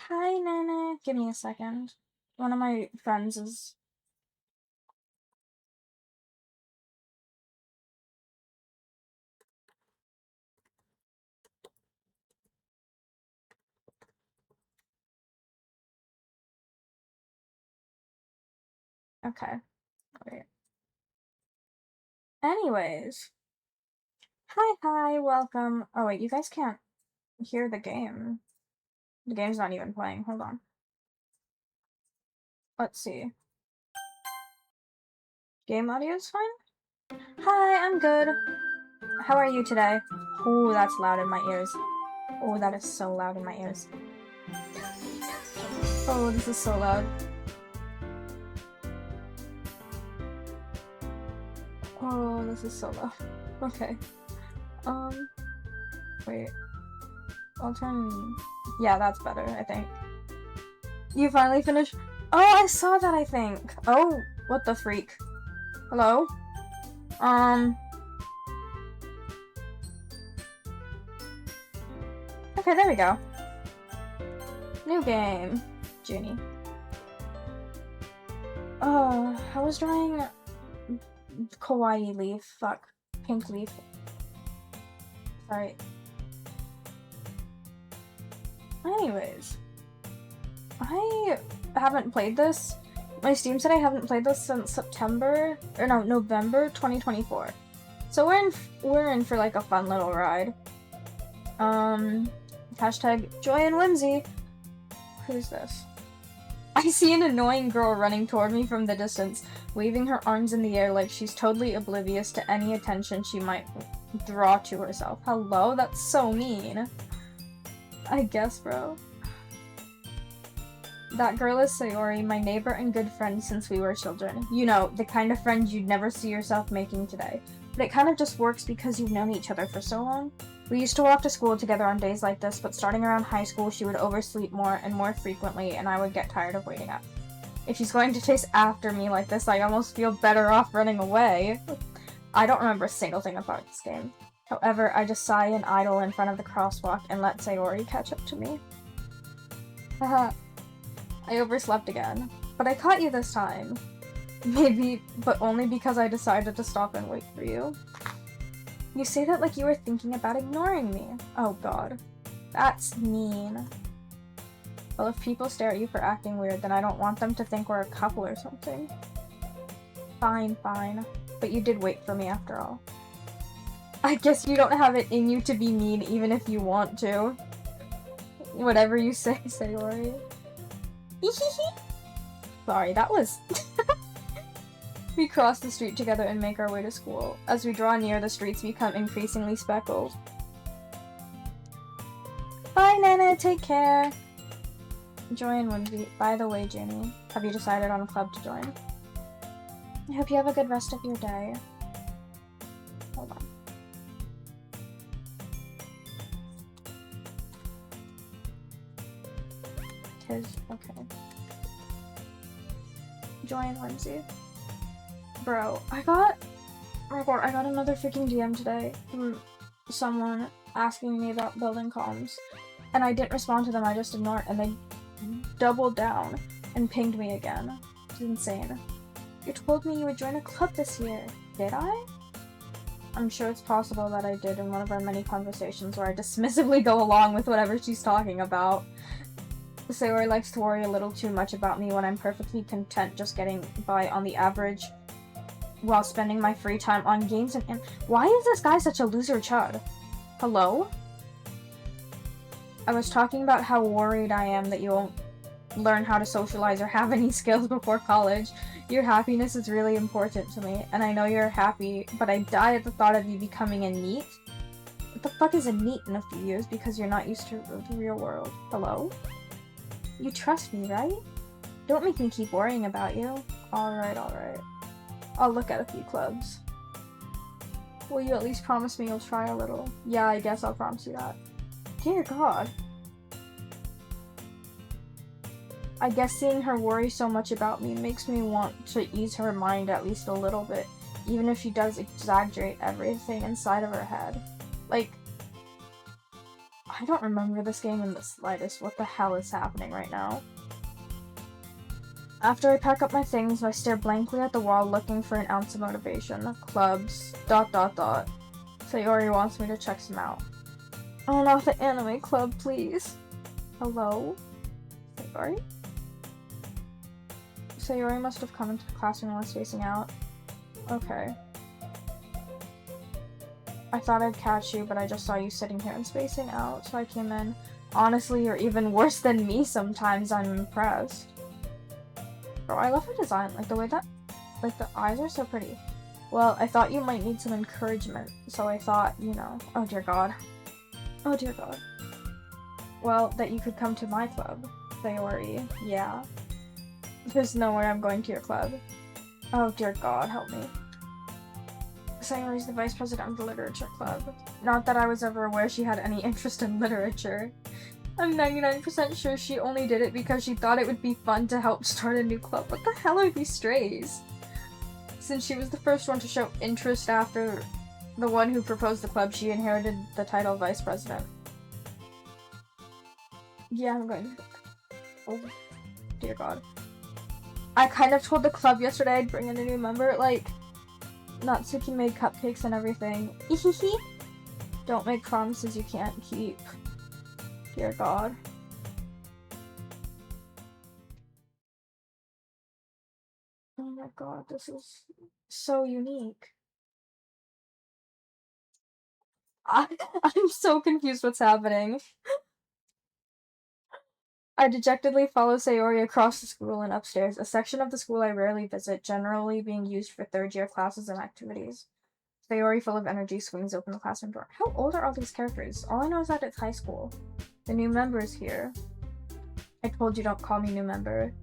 Hi, Nana. Give me a second. One of my friends is. Okay, wait. Anyways. Hi, welcome. Oh, wait, you guys can't hear the game. The game's not even playing. Hold on. Let's see. Game audio is fine? Hi, I'm good. How are you today? Ooh, that's loud in my ears. Oh, that is so loud in my ears. Oh, this is so loud. Oh, this is so loud. Okay. Wait. I'll turn... Yeah, that's better, I think. You finally finished? Oh, I saw that, I think. Oh, what the freak. Hello? Okay, there we go. New game. Junie. Oh, I was drawing kawaii leaf. Fuck. Pink leaf. Sorry. Anyways. I haven't played this. My Steam said I haven't played this since November 2024. So we're in for like a fun little ride. Hashtag joy and whimsy. Who's this? I see an annoying girl running toward me from the distance, waving her arms in the air like she's totally oblivious to any attention she might draw to herself. Hello? That's so mean. I guess, bro. That girl is Sayori, my neighbor and good friend since we were children. You know, the kind of friend you'd never see yourself making today. But it kind of just works because you've known each other for so long. We used to walk to school together on days like this, but starting around high school, she would oversleep more and more frequently, and I would get tired of waiting up. If she's going to chase after me like this, I almost feel better off running away. I don't remember a single thing about this game. However, I just sigh and idle in front of the crosswalk and let Sayori catch up to me. Haha. I overslept again. But I caught you this time. Maybe, but only because I decided to stop and wait for you. You say that like you were thinking about ignoring me. Oh god. That's mean. Well, if people stare at you for acting weird, then I don't want them to think we're a couple or something. Fine. But you did wait for me after all. I guess you don't have it in you to be mean even if you want to. Whatever you say, Sayori. Sorry, that was... We cross the street together and make our way to school. As we draw near, the streets become increasingly speckled. Bye, Nana. Take care. Joy and whimsy. By the way, Junie, have you decided on a club to join? I hope you have a good rest of your day. Hold on. Okay. Joy and whimsy. Bro, I got another freaking DM today from someone asking me about building comms, and I didn't respond to them, I just ignored, and they doubled down and pinged me again. It's insane. You told me you would join a club this year. Did I? I'm sure it's possible that I did in one of our many conversations where I dismissively go along with whatever she's talking about. Sayori likes to worry a little too much about me when I'm perfectly content just getting by on the average while spending my free time on games and why is this guy such a loser chud? Hello? I was talking about how worried I am that you won't learn how to socialize or have any skills before college. Your happiness is really important to me, and I know you're happy, but I die at the thought of you becoming a NEET. What the fuck is a NEET in a few years because you're not used to the real world? Hello? You trust me, right? Don't make me keep worrying about you. Alright. I'll look at a few clubs. Will you at least promise me you'll try a little? Yeah, I guess I'll promise you that. Dear God. I guess seeing her worry so much about me makes me want to ease her mind at least a little bit, even if she does exaggerate everything inside of her head. Like, I don't remember this game in the slightest. What the hell is happening right now? After I pack up my things, I stare blankly at the wall looking for an ounce of motivation. Clubs. ... Sayori wants me to check some out. Oh, not the anime club, please. Hello? Sayori? Sayori must have come into the classroom while I was spacing out. Okay. I thought I'd catch you, but I just saw you sitting here and spacing out, so I came in. Honestly, you're even worse than me sometimes. I'm impressed. Bro, I love her design. Like, the way that... Like, the eyes are so pretty. Well, I thought you might need some encouragement, so I thought, you know... Oh, dear God. Oh, dear God. Well, that you could come to my club. Sayori. Yeah. There's no way I'm going to your club. Oh, dear God, help me. Sayori's the vice president of the literature club. Not that I was ever aware she had any interest in literature. I'm 99% sure she only did it because she thought it would be fun to help start a new club. What the hell are these strays? Since she was the first one to show interest after the one who proposed the club, she inherited the title of vice president. Yeah, I'm going. Oh, dear God. I kind of told the club yesterday I'd bring in a new member. Like, Natsuki made cupcakes and everything. Ehehe. Don't make promises you can't keep. Dear God. Oh my God, this is so unique. I'm so confused what's happening. I dejectedly follow Sayori across the school and upstairs, a section of the school I rarely visit, generally being used for third-year classes and activities. Sayori, full of energy, swings open the classroom door. How old are all these characters? All I know is that it's high school. The new member is here. I told you don't call me new member.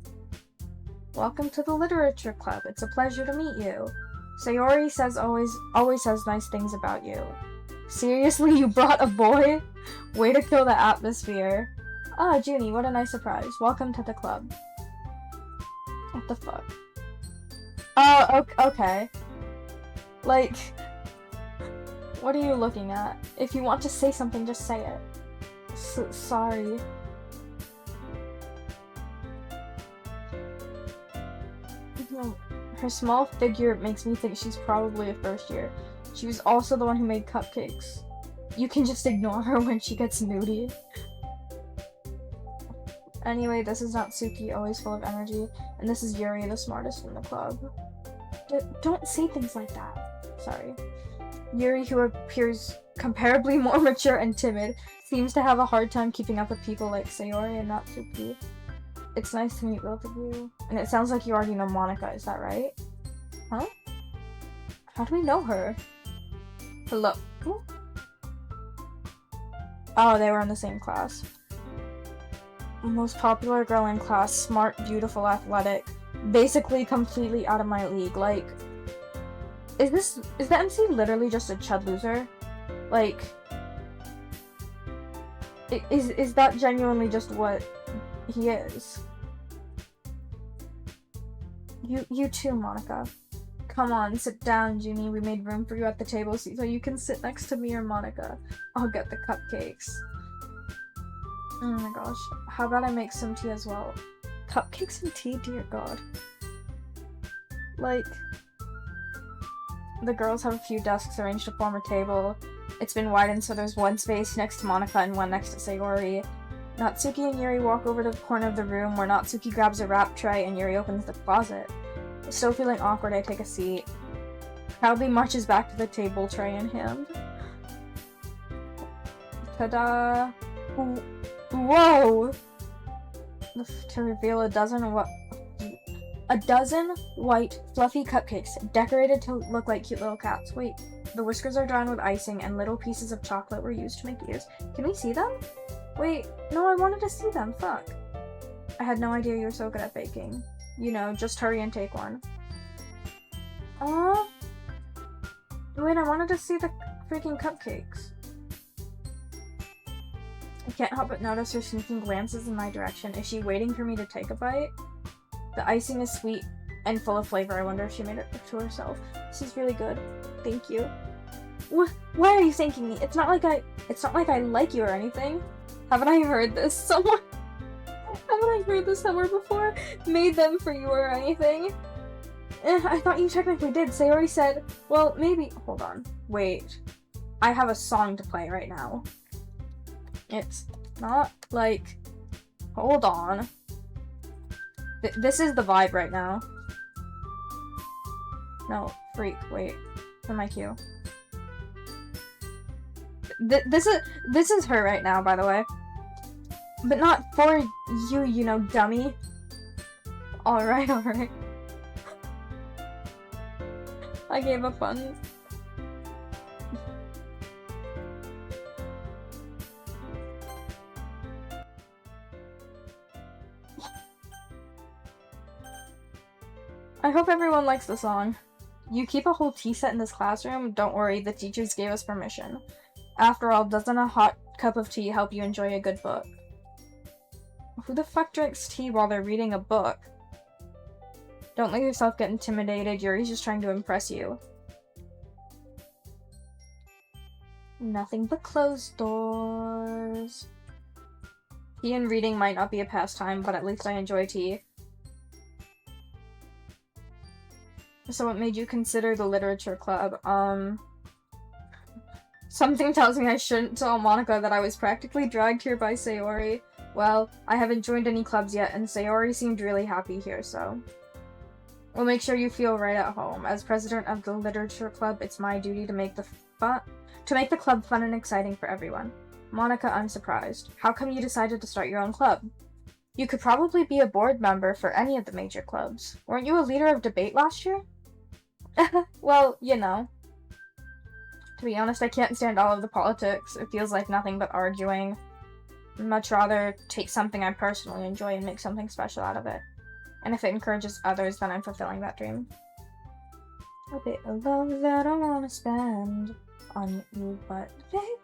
Welcome to the literature club. It's a pleasure to meet you. Sayori says always says nice things about you. Seriously, you brought a boy? Way to kill the atmosphere. Ah, Junie, what a nice surprise. Welcome to the club. What the fuck? Oh, okay. Like, what are you looking at? If you want to say something, just say it. Sorry. Her small figure makes me think she's probably a first year. She was also the one who made cupcakes. You can just ignore her when she gets moody. Anyway, this is Natsuki, always full of energy, and this is Yuri, the smartest in the club. Don't say things like that. Sorry. Yuri, who appears comparably more mature and timid, seems to have a hard time keeping up with people like Sayori and Natsuki. It's nice to meet both of you. And it sounds like you already know Monika, is that right? Huh? How do we know her? Hello? Oh, they were in the same class. Most popular girl in class, smart, beautiful, athletic. Basically completely out of my league. Like, is the MC literally just a chud loser? Like, is that genuinely just what he is? You too, Monika. Come on, sit down, Junie. We made room for you at the table so you can sit next to me or Monika. I'll get the cupcakes. Oh my gosh. How about I make some tea as well? Cupcakes and tea? Dear God. Like, the girls have a few desks arranged to form a table. It's been widened so there's one space next to Monika and one next to Sayori. Natsuki and Yuri walk over to the corner of the room where Natsuki grabs a wrap tray and Yuri opens the closet. Still feeling awkward, I take a seat. Proudly marches back to the table, tray in hand. Ta-da! Whoa! To reveal a dozen white, fluffy cupcakes, decorated to look like cute little cats. Wait, the whiskers are drawn with icing and little pieces of chocolate were used to make ears. Can we see them? Wait, no, I wanted to see them, fuck. I had no idea you were so good at baking. You know, just hurry and take one. Wait, I wanted to see the freaking cupcakes. I can't help but notice her sneaking glances in my direction. Is she waiting for me to take a bite? The icing is sweet and full of flavor. I wonder if she made it to herself. This is really good. Thank you. Why are you thanking me? It's not like I like you or anything. Haven't I heard this somewhere? Haven't I heard this somewhere before? Made them for you or anything? I thought you technically did. Sayori said, well, maybe. Hold on. Wait. I have a song to play right now. It's not like. Hold on. This is the vibe right now. No, freak. Wait. For my cue. This is her right now, by the way. But not for you, you know, dummy. Alright, alright. I gave up on. I hope everyone likes the song. You keep a whole tea set in this classroom? Don't worry, the teachers gave us permission. After all, doesn't a hot cup of tea help you enjoy a good book? Who the fuck drinks tea while they're reading a book? Don't let yourself get intimidated, Yuri's just trying to impress you. Nothing but closed doors. Tea and reading might not be a pastime, but at least I enjoy tea. So what made you consider the literature club? Something tells me I shouldn't tell Monica that I was practically dragged here by Sayori. Well, I haven't joined any clubs yet, and Sayori seemed really happy here, so... We'll make sure you feel right at home. As president of the literature club, it's my duty to make the club fun and exciting for everyone. Monica, I'm surprised. How come you decided to start your own club? You could probably be a board member for any of the major clubs. Weren't you a leader of debate last year? Well, you know. To be honest, I can't stand all of the politics. It feels like nothing but arguing. I'd much rather take something I personally enjoy and make something special out of it. And if it encourages others, then I'm fulfilling that dream. A bit of love that I wanna spend on you, but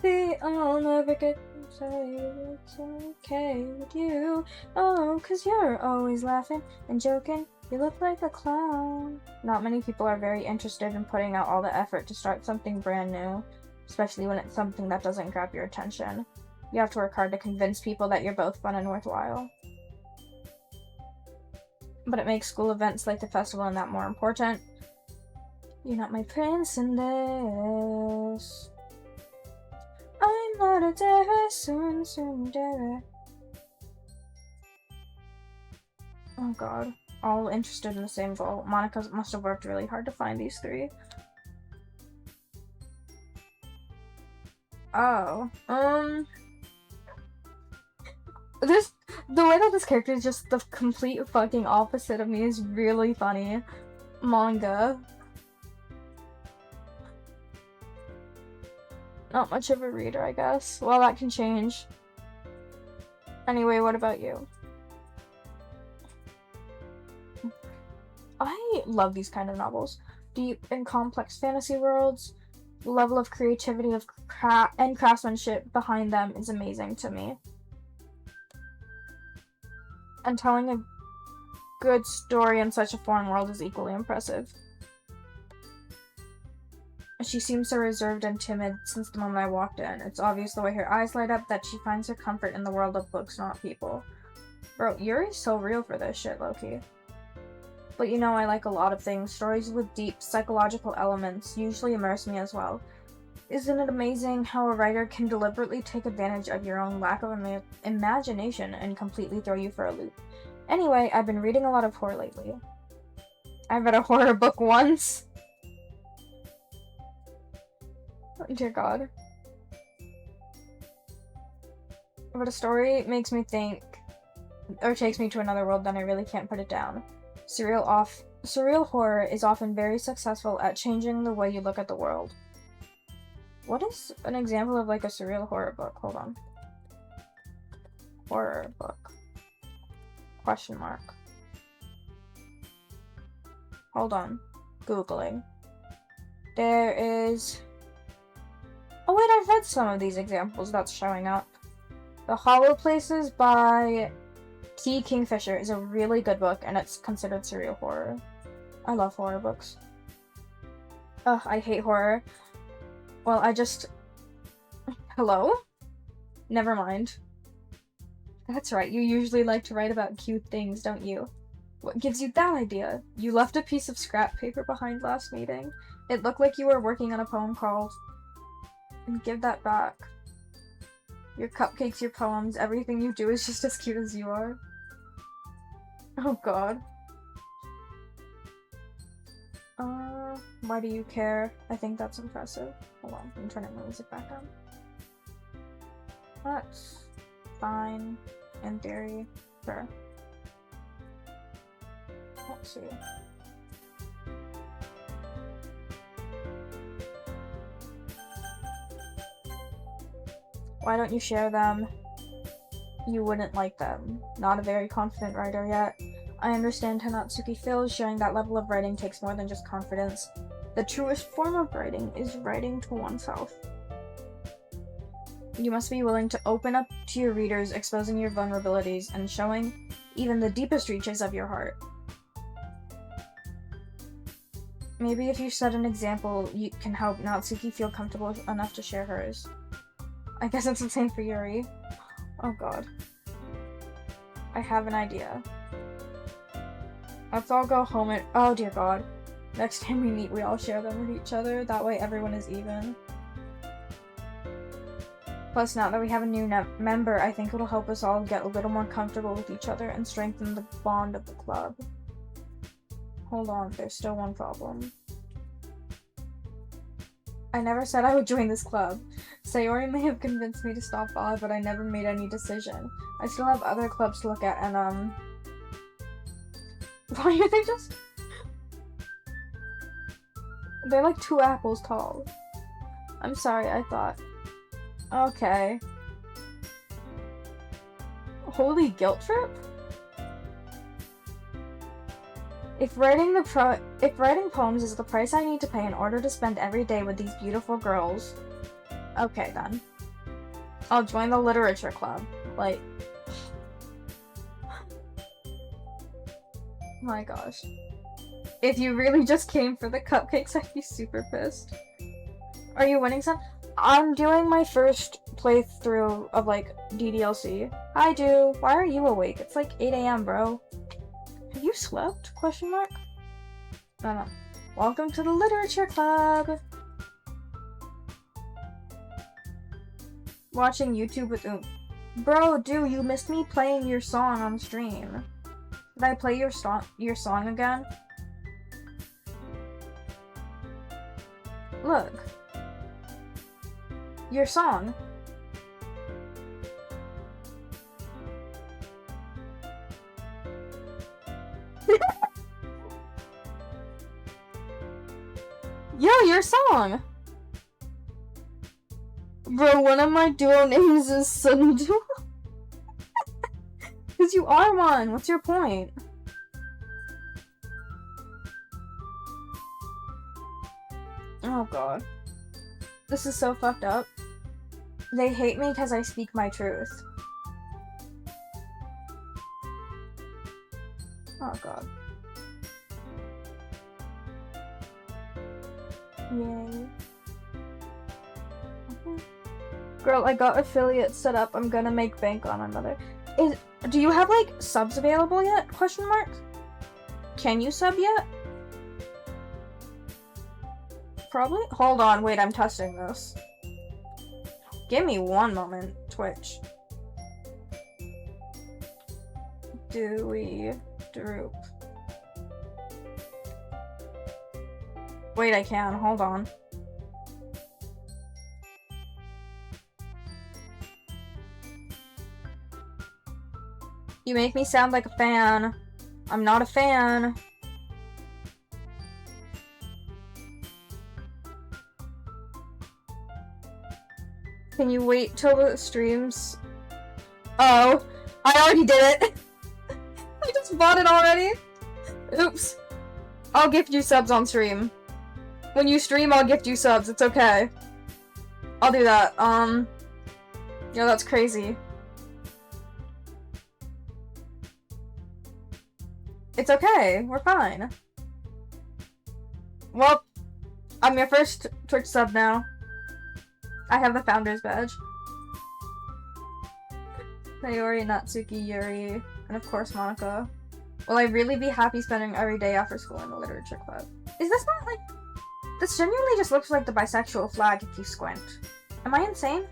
baby, I'll never get to say it's okay with you. Oh, 'cause you're always laughing and joking. You look like a clown. Not many people are very interested in putting out all the effort to start something brand new, especially when it's something that doesn't grab your attention. You have to work hard to convince people that you're both fun and worthwhile. But it makes school events like the festival and that more important. You're not my prince in this. I'm not a dare, soon dare. Oh god. All interested in the same goal. Monica must have worked really hard to find these three. Oh. The way that this character is just the complete fucking opposite of me is really funny. Manga. Not much of a reader, I guess. Well, that can change. Anyway, what about you? I love these kind of novels. Deep and complex fantasy worlds. The level of creativity and craftsmanship behind them is amazing to me. And telling a good story in such a foreign world is equally impressive. She seems so reserved and timid since the moment I walked in. It's obvious the way her eyes light up that she finds her comfort in the world of books, not people. Bro, Yuri's so real for this shit, low-key. But you know, I like a lot of things. Stories with deep psychological elements usually immerse me as well. Isn't it amazing how a writer can deliberately take advantage of your own lack of imagination and completely throw you for a loop? Anyway, I've been reading a lot of horror lately. I read a horror book once. Oh, dear God. But a story makes me think, or takes me to another world, then I really can't put it down. Surreal horror is often very successful at changing the way you look at the world. What is an example of like a surreal horror book? Hold on. Horror book. Question mark. Hold on. Googling. There is... Oh wait, I've read some of these examples that's showing up. The Hollow Places by T. Kingfisher is a really good book, and it's considered surreal horror. I love horror books. Ugh, I hate horror. Well, I just... Hello? Never mind. That's right, you usually like to write about cute things, don't you? What gives you that idea? You left a piece of scrap paper behind last meeting. It looked like you were working on a poem called... And give that back. Your cupcakes, your poems, everything you do is just as cute as you are. Oh god. Why do you care? I think that's impressive. Hold on, I'm turning my music back on. That's fine, in theory. Sure. Let's see. Why don't you share them? You wouldn't like them. Not a very confident writer yet. I understand how Natsuki feels. Sharing that level of writing takes more than just confidence. The truest form of writing is writing to oneself. You must be willing to open up to your readers, exposing your vulnerabilities and showing even the deepest reaches of your heart. Maybe if you set an example, you can help Natsuki feel comfortable enough to share hers. I guess it's the same for Yuri. Oh god. I have an idea. Let's all go home and- oh dear god. Next time we meet, we all share them with each other. That way everyone is even. Plus, now that we have a new member, I think it'll help us all get a little more comfortable with each other and strengthen the bond of the club. Hold on, there's still one problem. I never said I would join this club. Sayori may have convinced me to stop by, but I never made any decision. I still have other clubs to look at, and why are they just... They're like 2 apples tall. I'm sorry, I thought... Okay. Holy guilt trip? If writing poems is the price I need to pay in order to spend every day with these beautiful girls, okay then. I'll join the literature club. Like, my gosh. If you really just came for the cupcakes, I'd be super pissed. Are you winning some? I'm doing my first playthrough of, like, DDLC. Hi, Do. Why are you awake? It's like 8 AM, bro. Have you slept? Question mark? No. Welcome to the literature club! Watching YouTube with Bro, dude, you missed me playing your song on stream. Did I play your song again? Look. Your song. Yo, your song! Bro, one of my duo names is Sundu. Because you are one. What's your point? Oh god. This is so fucked up. They hate me because I speak my truth. Oh god. Yay. Girl, I got affiliate set up. I'm gonna make bank on another. Do you have, like, subs available yet? Question mark? Can you sub yet? Probably? Hold on, wait, I'm testing this. Give me one moment, Twitch. Dewey Droop. Wait, I can. Hold on. You make me sound like a fan. I'm not a fan. Can you wait till the streams? Oh, I already did it. I just bought it already. Oops. I'll gift you subs on stream. When you stream, I'll gift you subs. It's okay. I'll do that. Yeah, that's crazy. It's okay. We're fine. Well, I'm your first Twitch sub now. I have the founder's badge. Sayori, Natsuki, Yuri, and of course Monica. Will I really be happy spending every day after school in the literature club? Is this not like... This genuinely just looks like the bisexual flag if you squint. Am I insane?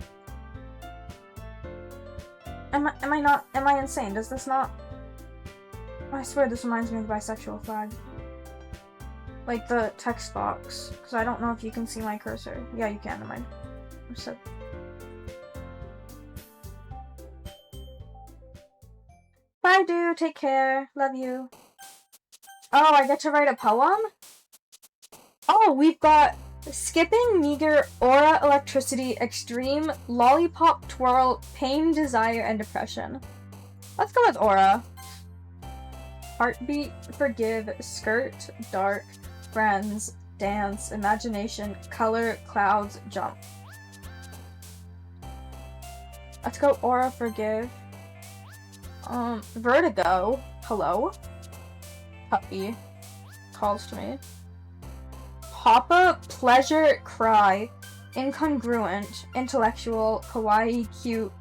Am I insane? Does this not... I swear this reminds me of the bisexual flag. Like the text box. Because I don't know if you can see my cursor. Yeah, you can, never mind. So... Bye, dude. Take care. Love you. Oh, I get to write a poem? Oh, we've got skipping, meager, aura, electricity, extreme, lollipop, twirl, pain, desire, and depression. Let's go with aura. Heartbeat, forgive, skirt, dark, friends, dance, imagination, color, clouds, jump. Let's go aura, forgive. Vertigo. Hello? Puppy. Calls to me. Papa, pleasure, cry. Incongruent. Intellectual. Kawaii, cute.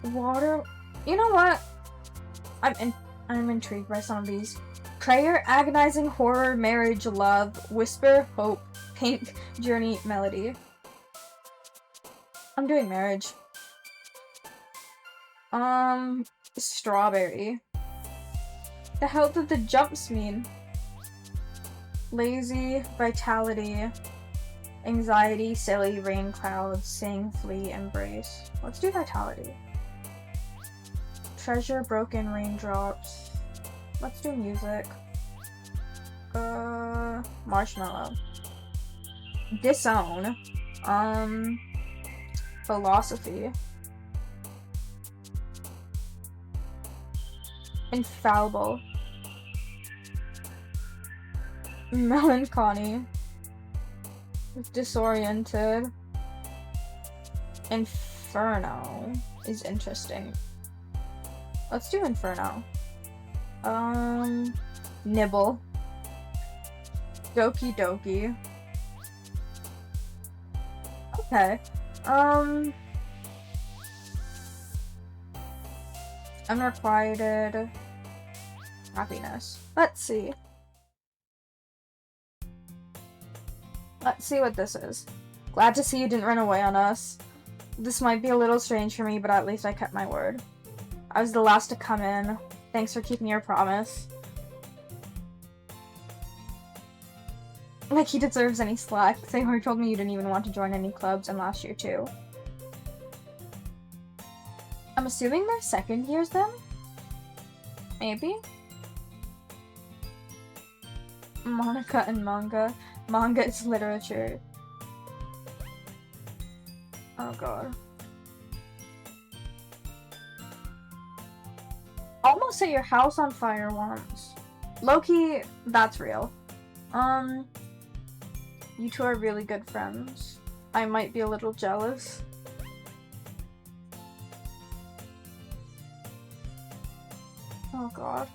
Water. You know what? I'm intrigued by some of these. Prayer, agonizing, horror, marriage, love, whisper, hope, pink, journey, melody. I'm doing marriage. Strawberry. The hell did the jumps mean? Lazy, vitality, anxiety, silly, rain clouds, sing, flee, embrace. Let's do vitality. Treasure, broken, raindrops. Let's do music. Marshmallow. Disown. Philosophy. Infallible. Melancholy. Disoriented. Inferno is interesting. Let's do Inferno. Nibble. Doki doki. Okay. Unrequited happiness. Let's see. Let's see what this is. Glad to see you didn't run away on us. This might be a little strange for me, but at least I kept my word. I was the last to come in. Thanks for keeping your promise. Like he deserves any slack. Sayori told me you didn't even want to join any clubs, and last year too. I'm assuming they're second years then? Maybe? Monica and manga. Manga is literature. Oh god. Almost set your house on fire once. Low-key, that's real. You two are really good friends. I might be a little jealous. Oh god.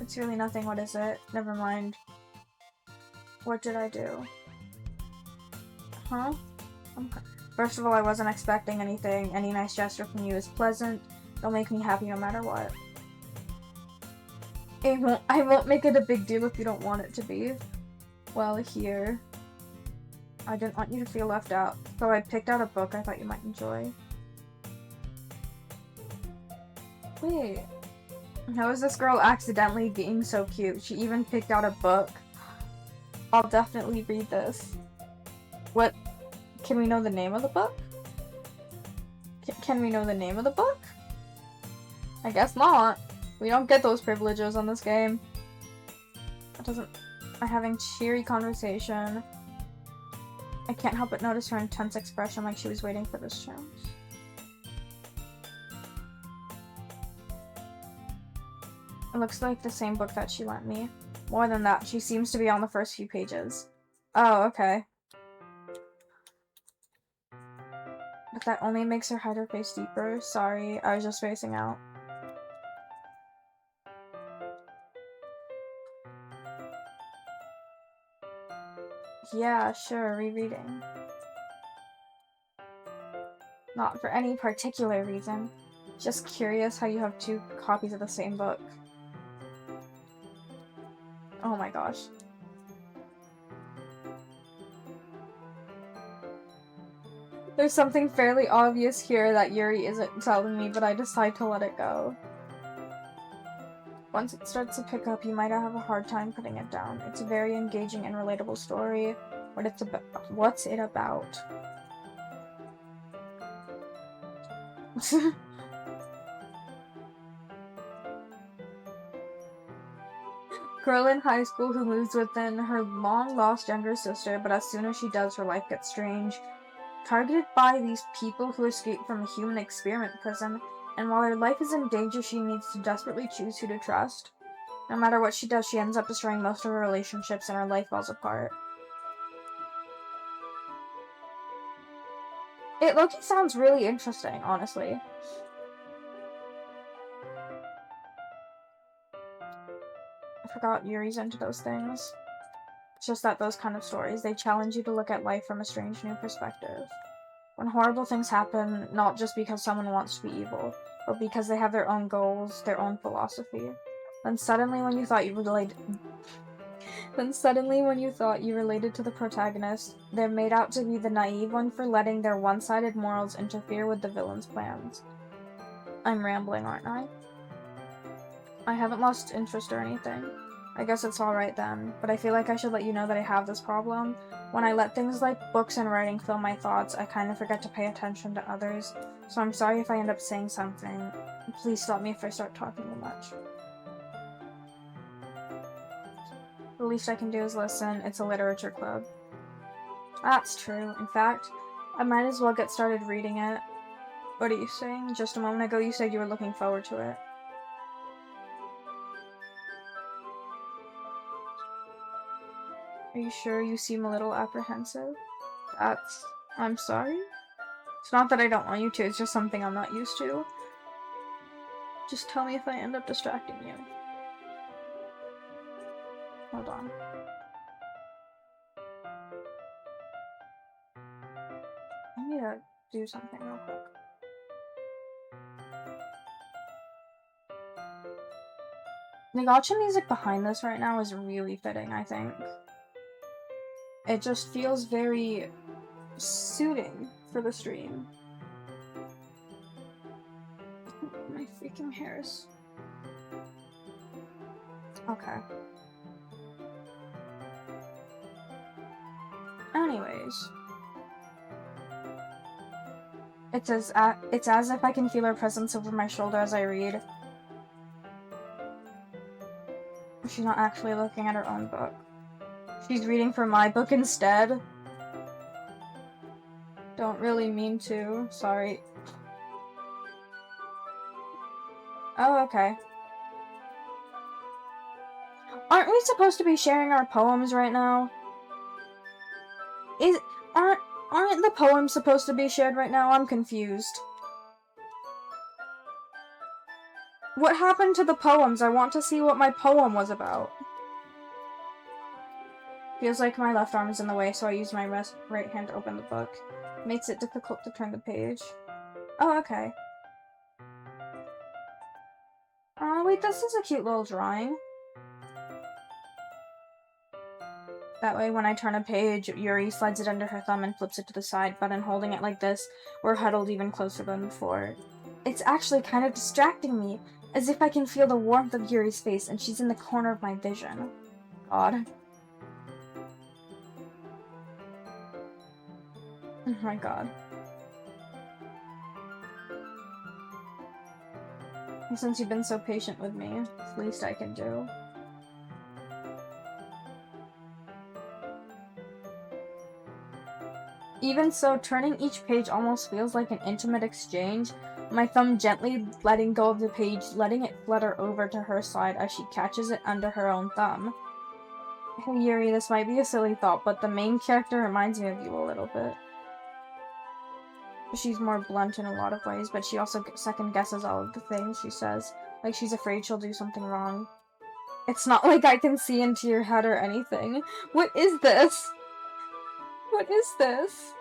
It's really nothing, what is it? Never mind. What did I do? Huh? Okay. First of all, I wasn't expecting anything. Any nice gesture from you is pleasant. It'll make me happy no matter what. I won't make it a big deal if you don't want it to be. Well, here. I didn't want you to feel left out, so I picked out a book I thought you might enjoy. Wait. How is this girl accidentally being so cute? She even picked out a book. I'll definitely read this. What? Can we know the name of the book? Can we know the name of the book? I guess not. We don't get those privileges on this game. That doesn't... I'm having cheery conversation. I can't help but notice her intense expression like she was waiting for this chance. It looks like the same book that she lent me. More than that, she seems to be on the first few pages. Oh, okay. But that only makes her hide her face deeper. Sorry, I was just spacing out. Yeah, sure, rereading. Not for any particular reason. Just curious how you have 2 copies of the same book. Oh my gosh. There's something fairly obvious here that Yuri isn't telling me, but I decide to let it go. Once it starts to pick up, you might have a hard time putting it down. It's a very engaging and relatable story. What's it about? Girl in high school who moves within her long-lost younger sister, but as soon as she does, her life gets strange. Targeted by these people who escape from a human experiment prison, and while her life is in danger, she needs to desperately choose who to trust. No matter what she does, she ends up destroying most of her relationships and her life falls apart. It low-key sounds really interesting, honestly. I forgot Yuri's into those things. It's just that those kind of stories, they challenge you to look at life from a strange new perspective. When horrible things happen, not just because someone wants to be evil, but because they have their own goals, their own philosophy. Then suddenly when you thought you related to the protagonist, they're made out to be the naive one for letting their one-sided morals interfere with the villain's plans. I'm rambling, aren't I? I haven't lost interest or anything. I guess it's alright then, but I feel like I should let you know that I have this problem. When I let things like books and writing fill my thoughts, I kind of forget to pay attention to others, so I'm sorry if I end up saying something. Please stop me if I start talking too much. The least I can do is listen. It's a literature club. That's true. In fact, I might as well get started reading it. What are you saying? Just a moment ago you said you were looking forward to it. Are you sure? You seem a little apprehensive. I'm sorry? It's not that I don't want you to, it's just something I'm not used to. Just tell me if I end up distracting you. Hold on. I need to do something real quick. The gacha music behind this right now is really fitting, I think. It just feels very suiting for the stream. My freaking hairs. Okay. Anyways. It's as if I can feel her presence over my shoulder as I read. She's not actually looking at her own book. She's reading from my book instead. Don't really mean to. Sorry. Oh, okay. Aren't we supposed to be sharing our poems right now? Aren't the poems supposed to be shared right now? I'm confused. What happened to the poems? I want to see what my poem was about. Feels like my left arm is in the way, so I use my right hand to open the book. Makes it difficult to turn the page. Oh, okay. Oh, wait, this is a cute little drawing. That way, when I turn a page, Yuri slides it under her thumb and flips it to the side, but in holding it like this, we're huddled even closer than before. It's actually kind of distracting me, as if I can feel the warmth of Yuri's face, and she's in the corner of my vision. God. Oh my god. Since you've been so patient with me, it's the least I can do. Even so, turning each page almost feels like an intimate exchange, my thumb gently letting go of the page, letting it flutter over to her side as she catches it under her own thumb. Hey Yuri, this might be a silly thought, but the main character reminds me of you a little bit. She's more blunt in a lot of ways, but she also second-guesses all of the things she says, like she's afraid she'll do something wrong. It's not like I can see into your head or anything. What is this? What is this?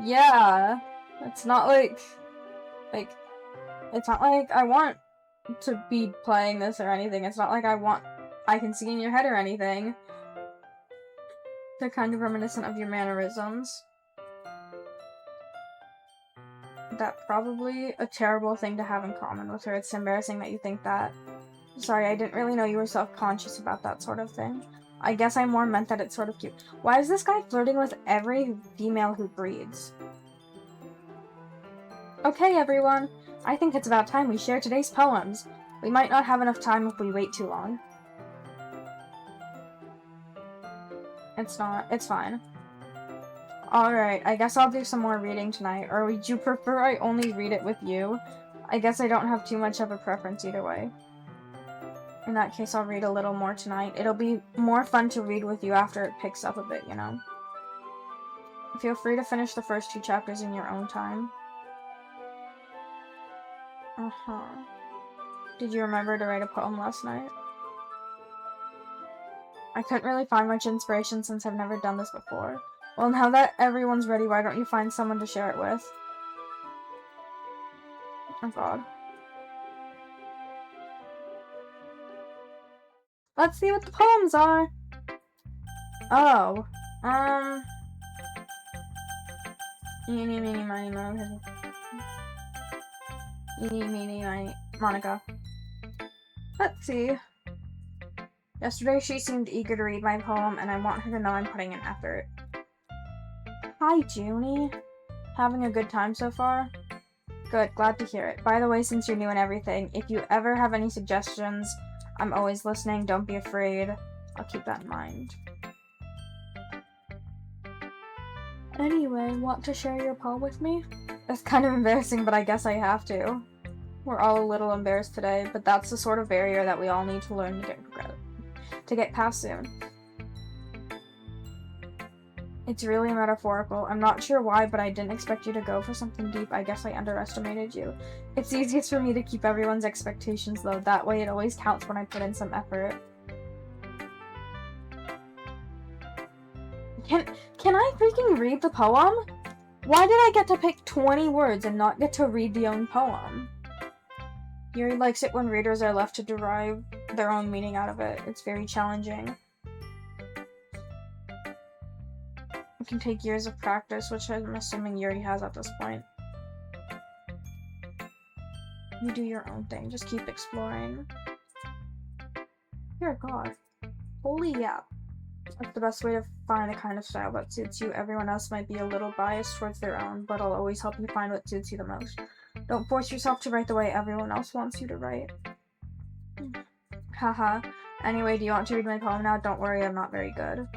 Yeah. It's not like, it's not like I want to be playing this or anything. It's not like I can see in your head or anything. They're kind of reminiscent of your mannerisms. That's probably a terrible thing to have in common with her. It's embarrassing that you think that. Sorry, I didn't really know you were self-conscious about that sort of thing. I guess I more meant that it's sort of cute. Why is this guy flirting with every female who breeds? Okay, everyone. I think it's about time we share today's poems. We might not have enough time if we wait too long. It's not. It's fine. Alright, I guess I'll do some more reading tonight. Or would you prefer I only read it with you? I guess I don't have too much of a preference either way. In that case, I'll read a little more tonight. It'll be more fun to read with you after it picks up a bit, you know? Feel free to finish the first 2 chapters in your own time. Did you remember to write a poem last night? I couldn't really find much inspiration since I've never done this before. Well, now that everyone's ready, why don't you find someone to share it with? Oh god. Let's see what the poems are! Oh. Eeny, meeny, miny, moe. Eeny, meeny, miny, Monica. Let's see. Yesterday she seemed eager to read my poem, and I want her to know I'm putting in effort. Hi, Junie. Having a good time so far? Good, glad to hear it. By the way, since you're new and everything, if you ever have any suggestions, I'm always listening, don't be afraid. I'll keep that in mind. Anyway, want to share your poem with me? It's kind of embarrassing, but I guess I have to. We're all a little embarrassed today, but that's the sort of barrier that we all need to learn to get past soon. It's really metaphorical. I'm not sure why, but I didn't expect you to go for something deep. I guess I underestimated you. It's easiest for me to keep everyone's expectations low. That way it always counts when I put in some effort. Can I freaking read the poem? Why did I get to pick 20 words and not get to read the own poem? Yuri likes it when readers are left to derive their own meaning out of it. It's very challenging. It can take years of practice, which I'm assuming Yuri has at this point. You do your own thing. Just keep exploring. You're a god. Holy yeah. That's the best way to find the kind of style that suits you. Everyone else might be a little biased towards their own, but I'll always help you find what suits you the most. Don't force yourself to write the way everyone else wants you to write. Haha. Anyway, do you want to read my poem now? Don't worry, I'm not very good.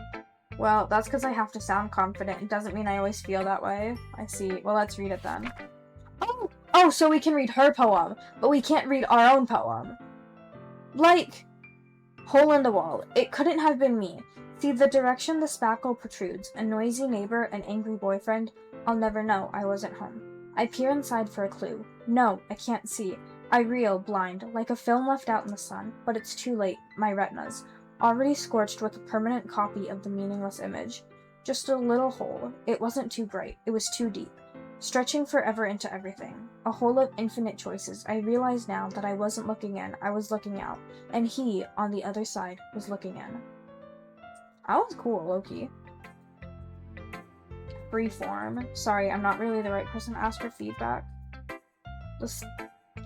Well, that's because I have to sound confident. It doesn't mean I always feel that way. I see. Well, let's read it then. Oh, so we can read her poem, but we can't read our own poem. Like, hole in the wall. It couldn't have been me. See the direction the spackle protrudes. A noisy neighbor, an angry boyfriend. I'll never know. I wasn't home. I peer inside for a clue. No, I can't see. I reel, blind, like a film left out in the sun. But it's too late. My retinas. Already scorched with a permanent copy of the meaningless image. Just a little hole. It wasn't too bright. It was too deep. Stretching forever into everything. A hole of infinite choices. I realize now that I wasn't looking in, I was looking out. And he, on the other side, was looking in. That was cool, low-key. Freeform. Sorry, I'm not really the right person to ask for feedback.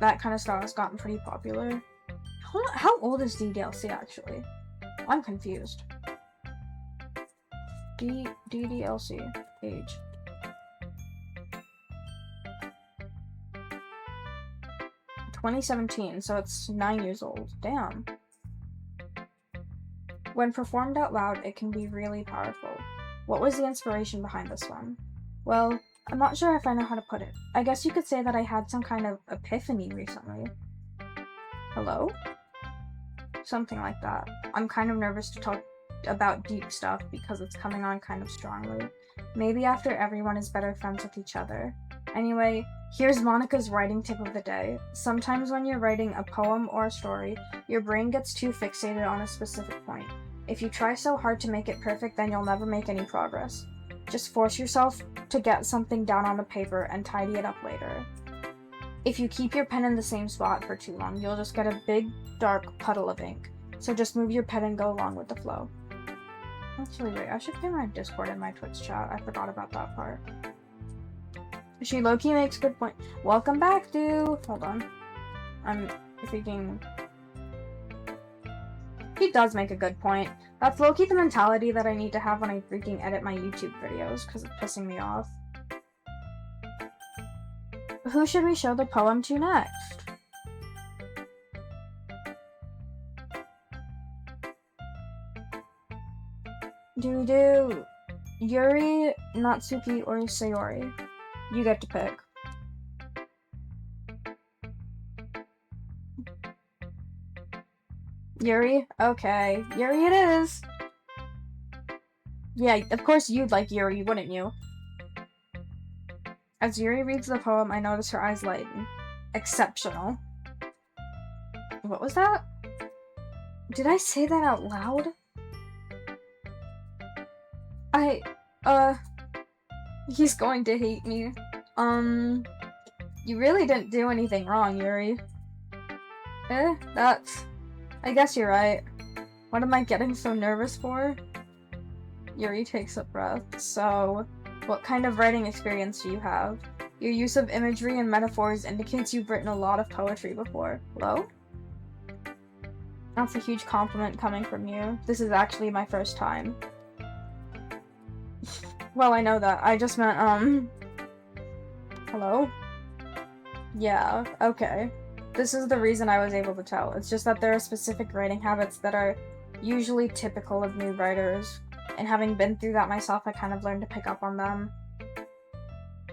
That kind of style has gotten pretty popular. How old is DDLC, actually? I'm confused. DDLC. Age. (2017), so it's 9 years old. Damn. When performed out loud, it can be really powerful. What was the inspiration behind this one? Well, I'm not sure if I know how to put it. I guess you could say that I had some kind of epiphany recently. Hello? Something like that. I'm kind of nervous to talk about deep stuff because it's coming on kind of strongly. Maybe after everyone is better friends with each other. Anyway, here's Monica's writing tip of the day. Sometimes when you're writing a poem or a story, your brain gets too fixated on a specific point. If you try so hard to make it perfect, then you'll never make any progress. Just force yourself to get something down on the paper and tidy it up later. If you keep your pen in the same spot for too long, you'll just get a big, dark puddle of ink. So just move your pen and go along with the flow. Actually, wait, I should pay my Discord in my Twitch chat. I forgot about that part. She low-key makes good point. Welcome back, dude. Hold on. I'm freaking... He does make a good point. That's low-key the mentality that I need to have when I freaking edit my YouTube videos, because it's pissing me off. Who should we show the poem to next? Do we do Yuri, Natsuki, or Sayori? You get to pick. Yuri? Okay. Yuri it is! Yeah, of course you'd like Yuri, wouldn't you? As Yuri reads the poem, I notice her eyes lighten. Exceptional. What was that? Did I say that out loud? He's going to hate me. You really didn't do anything wrong, Yuri. I guess you're right. What am I getting so nervous for? Yuri takes a breath. So, what kind of writing experience do you have? Your use of imagery and metaphors indicates you've written a lot of poetry before. Hello? That's a huge compliment coming from you. This is actually my first time. Well, I know that. I just meant, hello? Yeah, okay. This is the reason I was able to tell. It's just that there are specific writing habits that are usually typical of new writers. And having been through that myself, I kind of learned to pick up on them.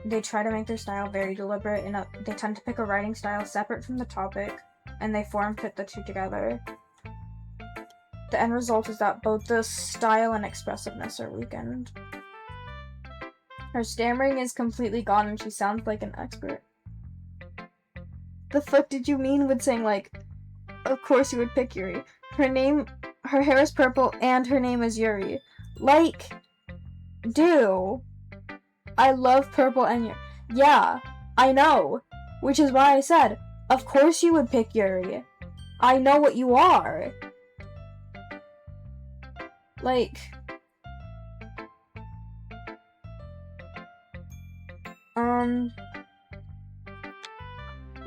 They try to make their style very deliberate, and they tend to pick a writing style separate from the topic, and they form-fit the two together. The end result is that both the style and expressiveness are weakened. Her stammering is completely gone, and she sounds like an expert. The fuck did you mean with saying, like, of course you would pick Yuri? Her hair is purple, and her name is Yuri. Like, I love purple and Yuri. Yeah, I know. Which is why I said, of course you would pick Yuri. I know what you are. Like...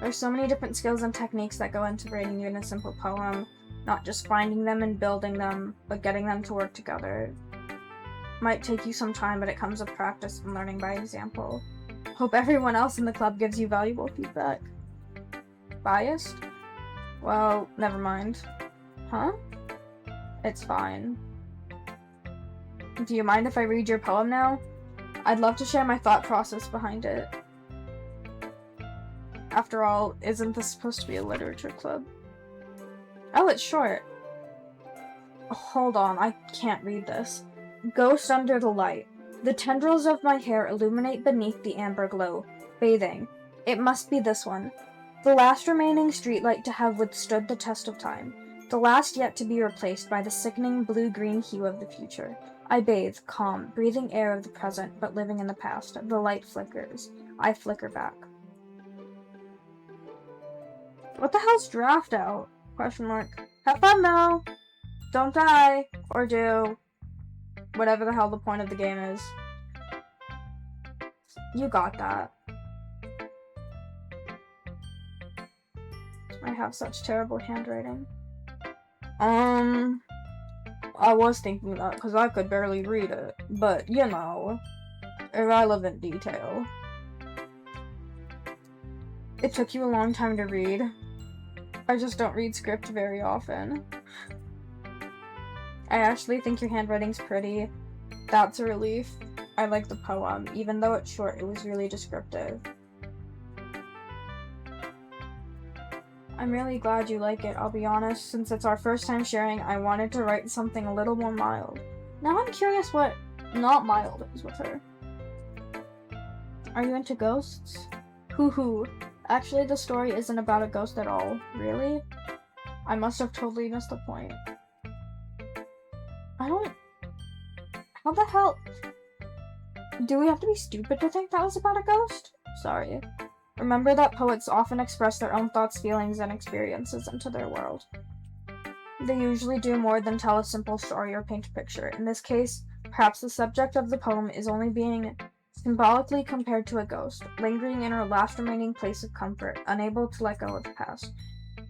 There's so many different skills and techniques that go into writing even a simple poem. Not just finding them and building them, but getting them to work together. Might take you some time, but it comes with practice and learning by example. Hope everyone else in the club gives you valuable feedback. Biased? Well, never mind. Huh? It's fine. Do you mind if I read your poem now? I'd love to share my thought process behind it. After all, isn't this supposed to be a literature club? Oh, it's short. Hold on, I can't read this. Ghost under the light. The tendrils of my hair illuminate beneath the amber glow. Bathing. It must be this one. The last remaining streetlight to have withstood the test of time. The last yet to be replaced by the sickening blue-green hue of the future. I bathe, calm, breathing air of the present, but living in the past. The light flickers. I flicker back. What the hell's draft out? Question mark. Have fun though! Don't die! Or do. Whatever the hell the point of the game is. You got that. I have such terrible handwriting. I was thinking that because I could barely read it, but you know, irrelevant detail. It took you a long time to read. I just don't read script very often. I actually think your handwriting's pretty. That's a relief. I like the poem. Even though it's short, it was really descriptive. I'm really glad you like it, I'll be honest. Since it's our first time sharing, I wanted to write something a little more mild. Now I'm curious what not mild is with her. Are you into ghosts? Hoo-hoo. Actually, the story isn't about a ghost at all. Really? I must have totally missed the point. How the hell? Do we have to be stupid to think that was about a ghost? Sorry. Remember that poets often express their own thoughts, feelings, and experiences into their world. They usually do more than tell a simple story or paint a picture. In this case, perhaps the subject of the poem is only being symbolically compared to a ghost, lingering in her last remaining place of comfort, unable to let go of the past,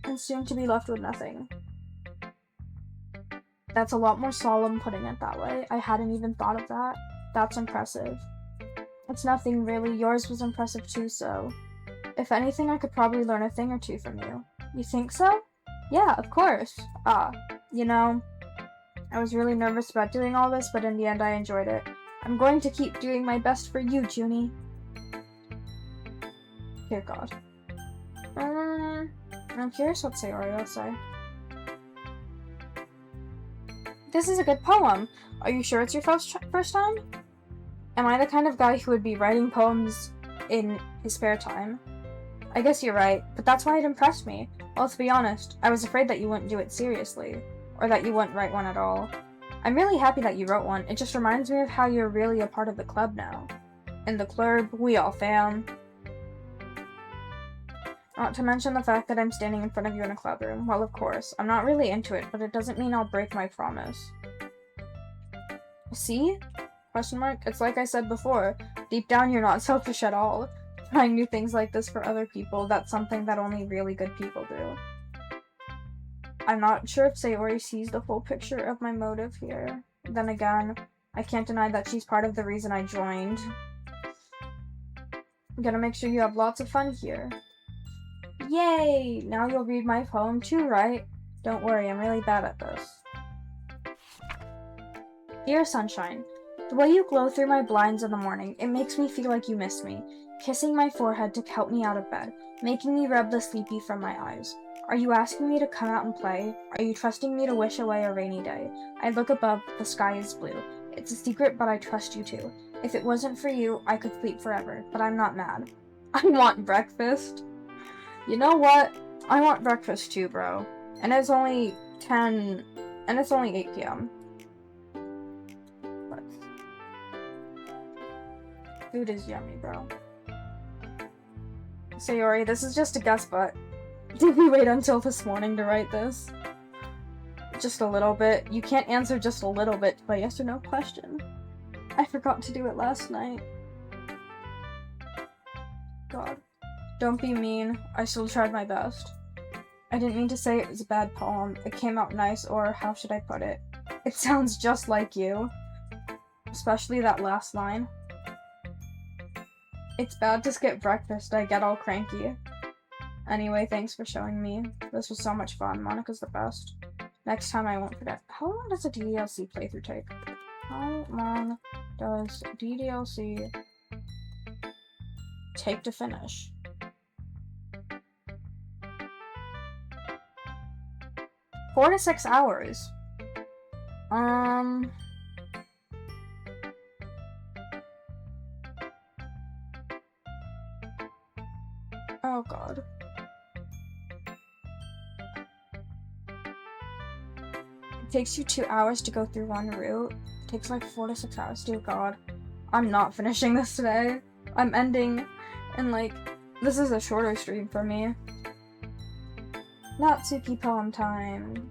and soon to be left with nothing. That's a lot more solemn putting it that way. I hadn't even thought of that. That's impressive. It's nothing really. Yours was impressive too, so... If anything, I could probably learn a thing or two from you. You think so? Yeah, of course. You know, I was really nervous about doing all this, but in the end I enjoyed it. I'm going to keep doing my best for you, Junie. Dear God. I'm curious what Sayori will say. This is a good poem. Are you sure it's your first time? Am I the kind of guy who would be writing poems in his spare time? I guess you're right, but that's why it impressed me. Well, to be honest, I was afraid that you wouldn't do it seriously, or that you wouldn't write one at all. I'm really happy that you wrote one. It just reminds me of how you're really a part of the club now. In the club, we all fam. Not to mention the fact that I'm standing in front of you in a club room. Well, of course, I'm not really into it, but it doesn't mean I'll break my promise. See? Question mark? It's like I said before. Deep down, you're not selfish at all. Trying new things like this for other people, that's something that only really good people do. I'm not sure if Sayori sees the full picture of my motive here. Then again, I can't deny that she's part of the reason I joined. I'm gonna make sure you have lots of fun here. Yay! Now you'll read my poem too, right? Don't worry, I'm really bad at this. Dear Sunshine, the way you glow through my blinds in the morning, it makes me feel like you miss me, kissing my forehead to help me out of bed, making me rub the sleepy from my eyes. Are you asking me to come out and play? Are you trusting me to wish away a rainy day? I look above, the sky is blue. It's a secret, but I trust you too. If it wasn't for you, I could sleep forever, but I'm not mad. I want breakfast. You know what? I want breakfast too, bro. And it's only 8 p.m. Food is yummy, bro. Sayori, this is just a guess, but did we wait until this morning to write this? Just a little bit. You can't answer just a little bit to a yes or no question. I forgot to do it last night. God. Don't be mean. I still tried my best. I didn't mean to say it was a bad poem. It came out nice, or how should I put it? It sounds just like you. Especially that last line. It's bad to skip breakfast. I get all cranky. Anyway, thanks for showing me. This was so much fun. Monica's the best. Next time I won't forget. How long does a DDLC playthrough take? How long does DDLC take to finish? Four to 6 hours. Oh god. It takes you 2 hours to go through one route. It takes like 4 to 6 hours. Dear god. I'm not finishing this today. I'm ending and like, this is a shorter stream for me. Natsuki poem time.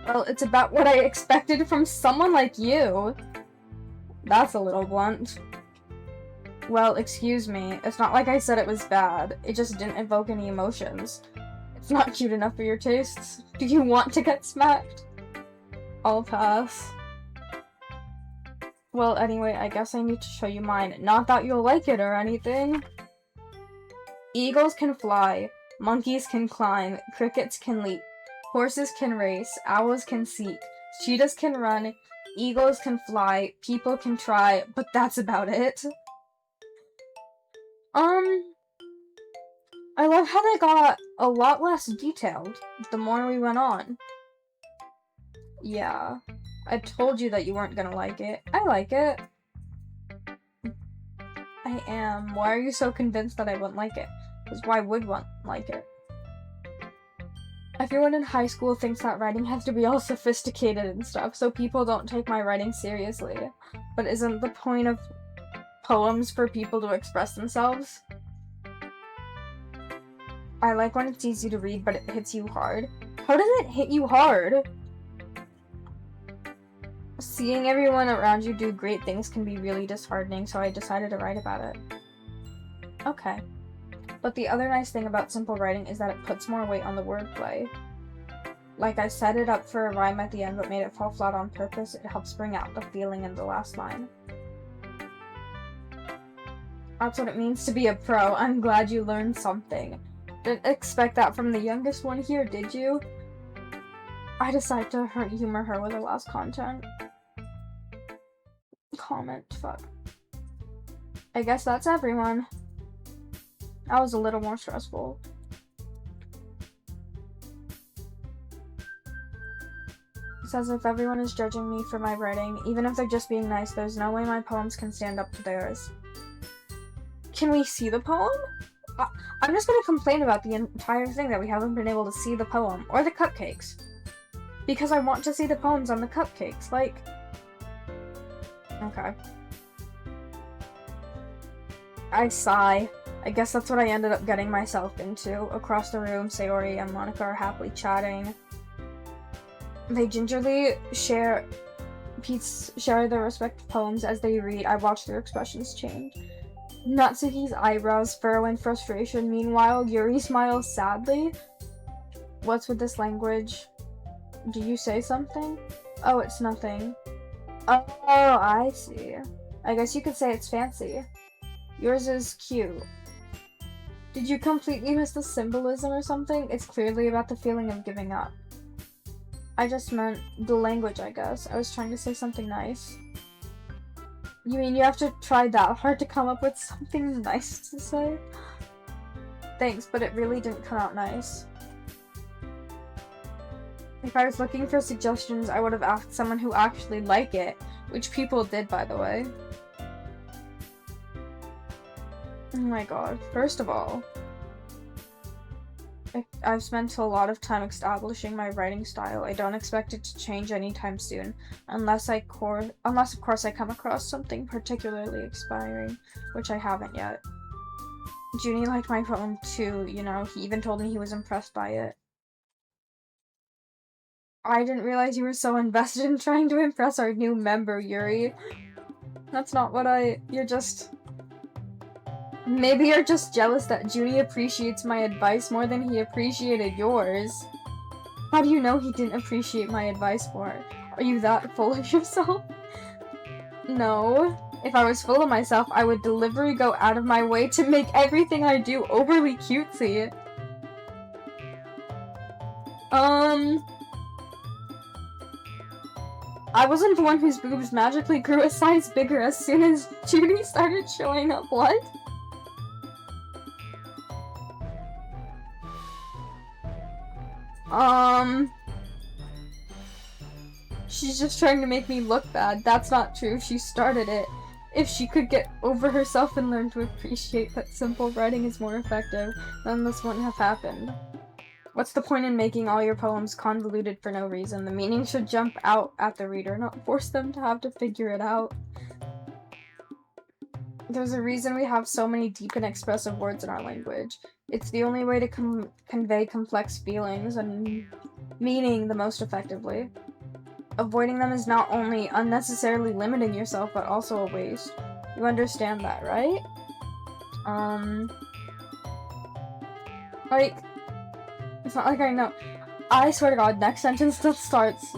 Well, it's about what I expected from someone like you. That's a little blunt. Well, excuse me. It's not like I said it was bad. It just didn't evoke any emotions. It's not cute enough for your tastes. Do you want to get smacked? I'll pass. Well, anyway, I guess I need to show you mine. Not that you'll like it or anything. Eagles can fly, monkeys can climb, crickets can leap, horses can race, owls can seek, cheetahs can run, eagles can fly, people can try, but that's about it. I love how they got a lot less detailed the more we went on. Yeah, I told you that you weren't gonna like it. I like it. I am. Why are you so convinced that I wouldn't like it? Because why would one like it? Everyone in high school thinks that writing has to be all sophisticated and stuff, so people don't take my writing seriously. But isn't the point of poems for people to express themselves? I like when it's easy to read, but it hits you hard. How does it hit you hard? Seeing everyone around you do great things can be really disheartening, so I decided to write about it. Okay. But the other nice thing about simple writing is that it puts more weight on the wordplay. Like, I set it up for a rhyme at the end, but made it fall flat on purpose. It helps bring out the feeling in the last line. That's what it means to be a pro. I'm glad you learned something. Didn't expect that from the youngest one here, did you? I decided to humor her with the last comment. Fuck. I guess that's everyone. That was a little more stressful. It's as if everyone is judging me for my writing. Even if they're just being nice, there's no way my poems can stand up to theirs. Can we see the poem? I'm just gonna complain about the entire thing that we haven't been able to see the poem, or the cupcakes. Because I want to see the poems on the cupcakes, like... Okay. I sigh. I guess that's what I ended up getting myself into. Across the room, Sayori and Monica are happily chatting. They gingerly share their respective poems as they read. I watch their expressions change. Natsuki's eyebrows furrow in frustration. Meanwhile, Yuri smiles sadly. What's with this language? Do you say something? Oh, it's nothing. Oh, I see. I guess you could say it's fancy. Yours is cute. Did you completely miss the symbolism or something? It's clearly about the feeling of giving up. I just meant the language, I guess. I was trying to say something nice. You mean you have to try that hard to come up with something nice to say? Thanks, but it really didn't come out nice. If I was looking for suggestions, I would have asked someone who actually liked it, which people did, by the way. Oh my god. First of all, I've spent a lot of time establishing my writing style. I don't expect it to change anytime soon, unless of course I come across something particularly inspiring, which I haven't yet. Junie liked my poem too, you know, he even told me he was impressed by it. I didn't realize you were so invested in trying to impress our new member, Yuri. That's not what you're just... Maybe you're just jealous that Junie appreciates my advice more than he appreciated yours. How do you know he didn't appreciate my advice more? Are you that full of yourself? No. If I was full of myself, I would deliberately go out of my way to make everything I do overly cutesy. I wasn't the one whose boobs magically grew a size bigger as soon as Junie started showing up, what? She's just trying to make me look bad. That's not true. She started it. If she could get over herself and learn to appreciate that simple writing is more effective, then this wouldn't have happened. What's the point in making all your poems convoluted for no reason? The meaning should jump out at the reader, not force them to have to figure it out. There's a reason we have so many deep and expressive words in our language. It's the only way to convey complex feelings and meaning the most effectively. Avoiding them is not only unnecessarily limiting yourself, but also a waste. You understand that, right? Like, it's not like I know. I swear to God, next sentence that starts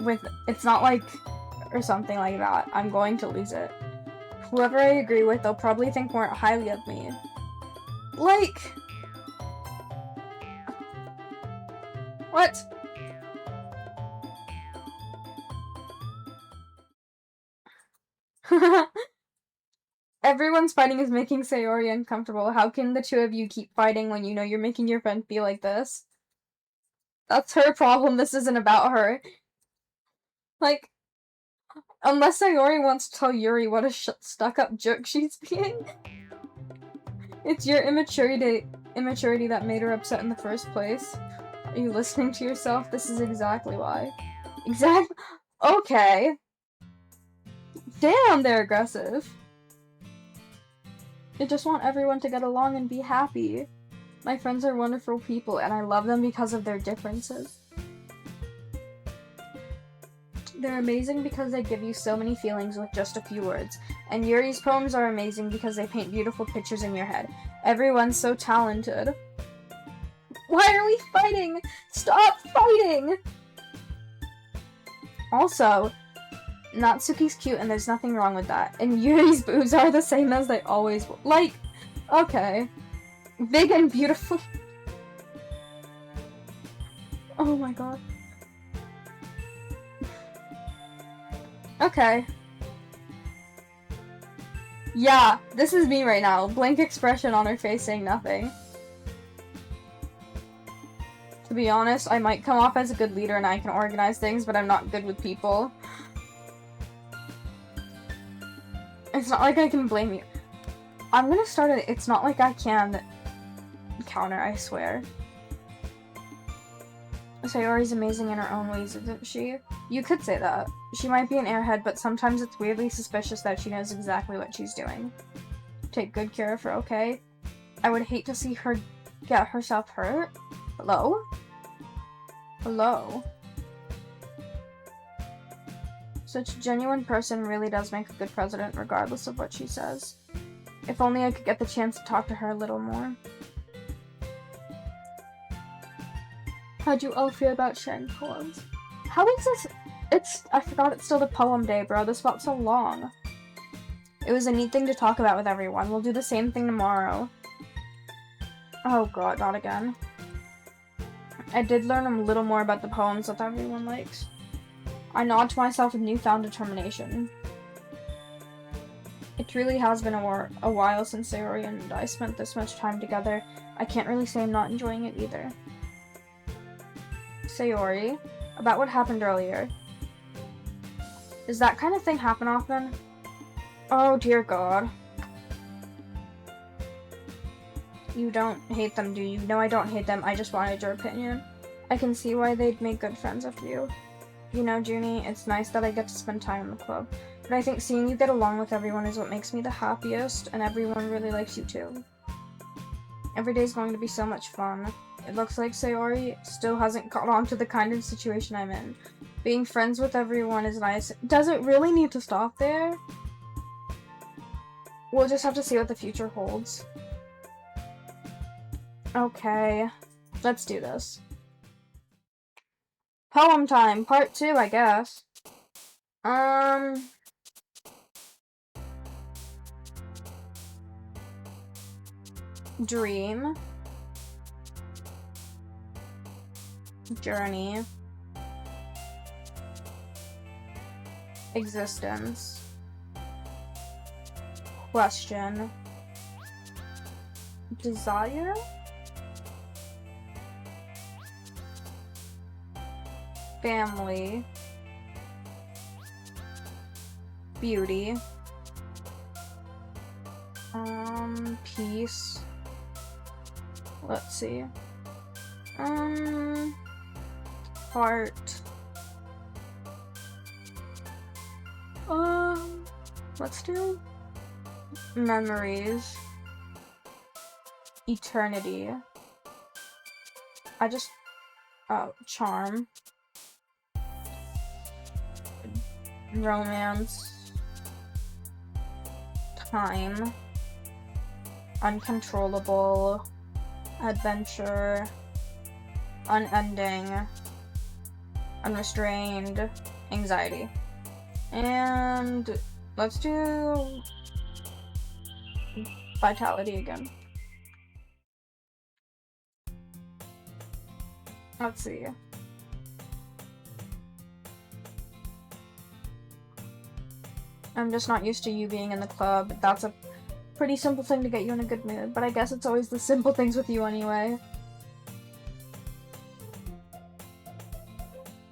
with, it's not like, or something like that. I'm going to lose it. Whoever I agree with, they'll probably think more highly of me. Like... What? Everyone's fighting is making Sayori uncomfortable. How can the two of you keep fighting when you know you're making your friend feel like this? That's her problem. This isn't about her. Like, unless Sayori wants to tell Yuri what a stuck-up jerk she's being. It's your immaturity that made her upset in the first place. Are you listening to yourself? This is exactly why. Exactly. Okay. Damn, they're aggressive. I just want everyone to get along and be happy. My friends are wonderful people, and I love them because of their differences. They're amazing because they give you so many feelings with just a few words. And Yuri's poems are amazing because they paint beautiful pictures in your head. Everyone's so talented. Why are we fighting? Stop fighting! Also, Natsuki's cute and there's nothing wrong with that. And Yuri's boobs are the same as they always were. Like, okay. Big and beautiful. Oh my god. Okay. Yeah, this is me right now. Blank expression on her face saying nothing. To be honest, I might come off as a good leader and I can organize things, but I'm not good with people. It's not like I can blame you. I'm gonna start it. It's not like I can counter, I swear. Sayori's amazing in her own ways, isn't she? You could say that. She might be an airhead, but sometimes it's weirdly suspicious that she knows exactly what she's doing. Take good care of her, okay? I would hate to see her get herself hurt. Hello? Hello? Such a genuine person really does make a good president, regardless of what she says. If only I could get the chance to talk to her a little more. How'd you all feel about sharing poems? How is this? I forgot it's still the poem day, bro. This felt so long. It was a neat thing to talk about with everyone. We'll do the same thing tomorrow. Oh god, not again. I did learn a little more about the poems that everyone likes. I nod to myself with newfound determination. It really has been a while since Sayori and I spent this much time together. I can't really say I'm not enjoying it either. Sayori, about what happened earlier. Does that kind of thing happen often? Oh dear god. You don't hate them, do you? No, I don't hate them. I just wanted your opinion. I can see why they'd make good friends with you. You know, Junie, it's nice that I get to spend time in the club. But I think seeing you get along with everyone is what makes me the happiest, and everyone really likes you too. Every day's going to be so much fun. It looks like Sayori still hasn't caught on to the kind of situation I'm in. Being friends with everyone is nice. Does it really need to stop there? We'll just have to see what the future holds. Okay, let's do this. Poem time, part 2, I guess. Dream. Journey. Existence. Question. Desire? Family. Beauty. Peace. Let's see. Heart. Let's do memories. Eternity. Charm. Romance. Time. Uncontrollable. Adventure. Unending. Unrestrained. Anxiety. And let's do vitality again. Let's see. I'm just not used to you being in the club. That's a pretty simple thing to get you in a good mood, but I guess it's always the simple things with you anyway.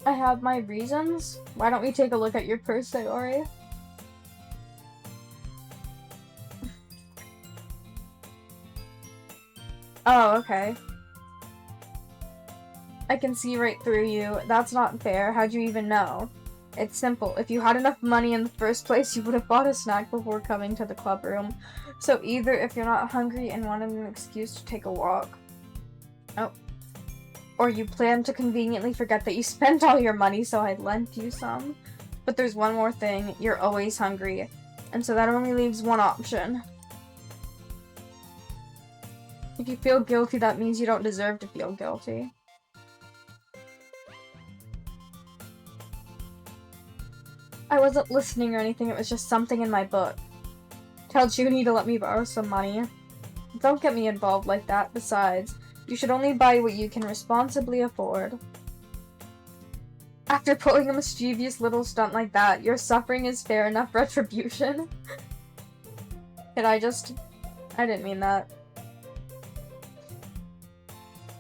I have my reasons. Why don't we take a look at your purse, Sayori? Oh, okay. I can see right through you. That's not fair. How'd you even know? It's simple. If you had enough money in the first place, you would have bought a snack before coming to the club room. So either if you're not hungry and wanted an excuse to take a walk, or you plan to conveniently forget that you spent all your money, so I lent you some. But there's one more thing. You're always hungry. And so that only leaves one option. If you feel guilty, that means you don't deserve to feel guilty. I wasn't listening or anything, it was just something in my book. Tell Junie to let me borrow some money. Don't get me involved like that. Besides, you should only buy what you can responsibly afford. After pulling a mischievous little stunt like that, your suffering is fair enough retribution. I didn't mean that.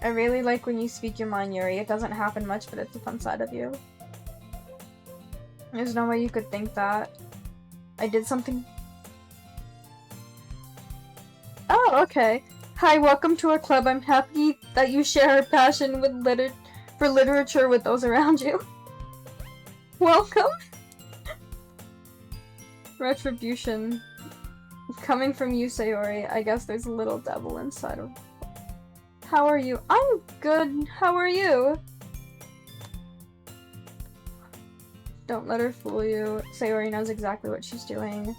I really like when you speak your mind, Yuri. It doesn't happen much, but it's a fun side of you. There's no way you could think that. I did something... Oh, okay. Hi, welcome to our club. I'm happy that you share a passion for literature with those around you. Welcome! Retribution. Coming from you, Sayori, I guess there's a little devil inside of... How are you? I'm good. How are you? Don't let her fool you. Sayori knows exactly what she's doing.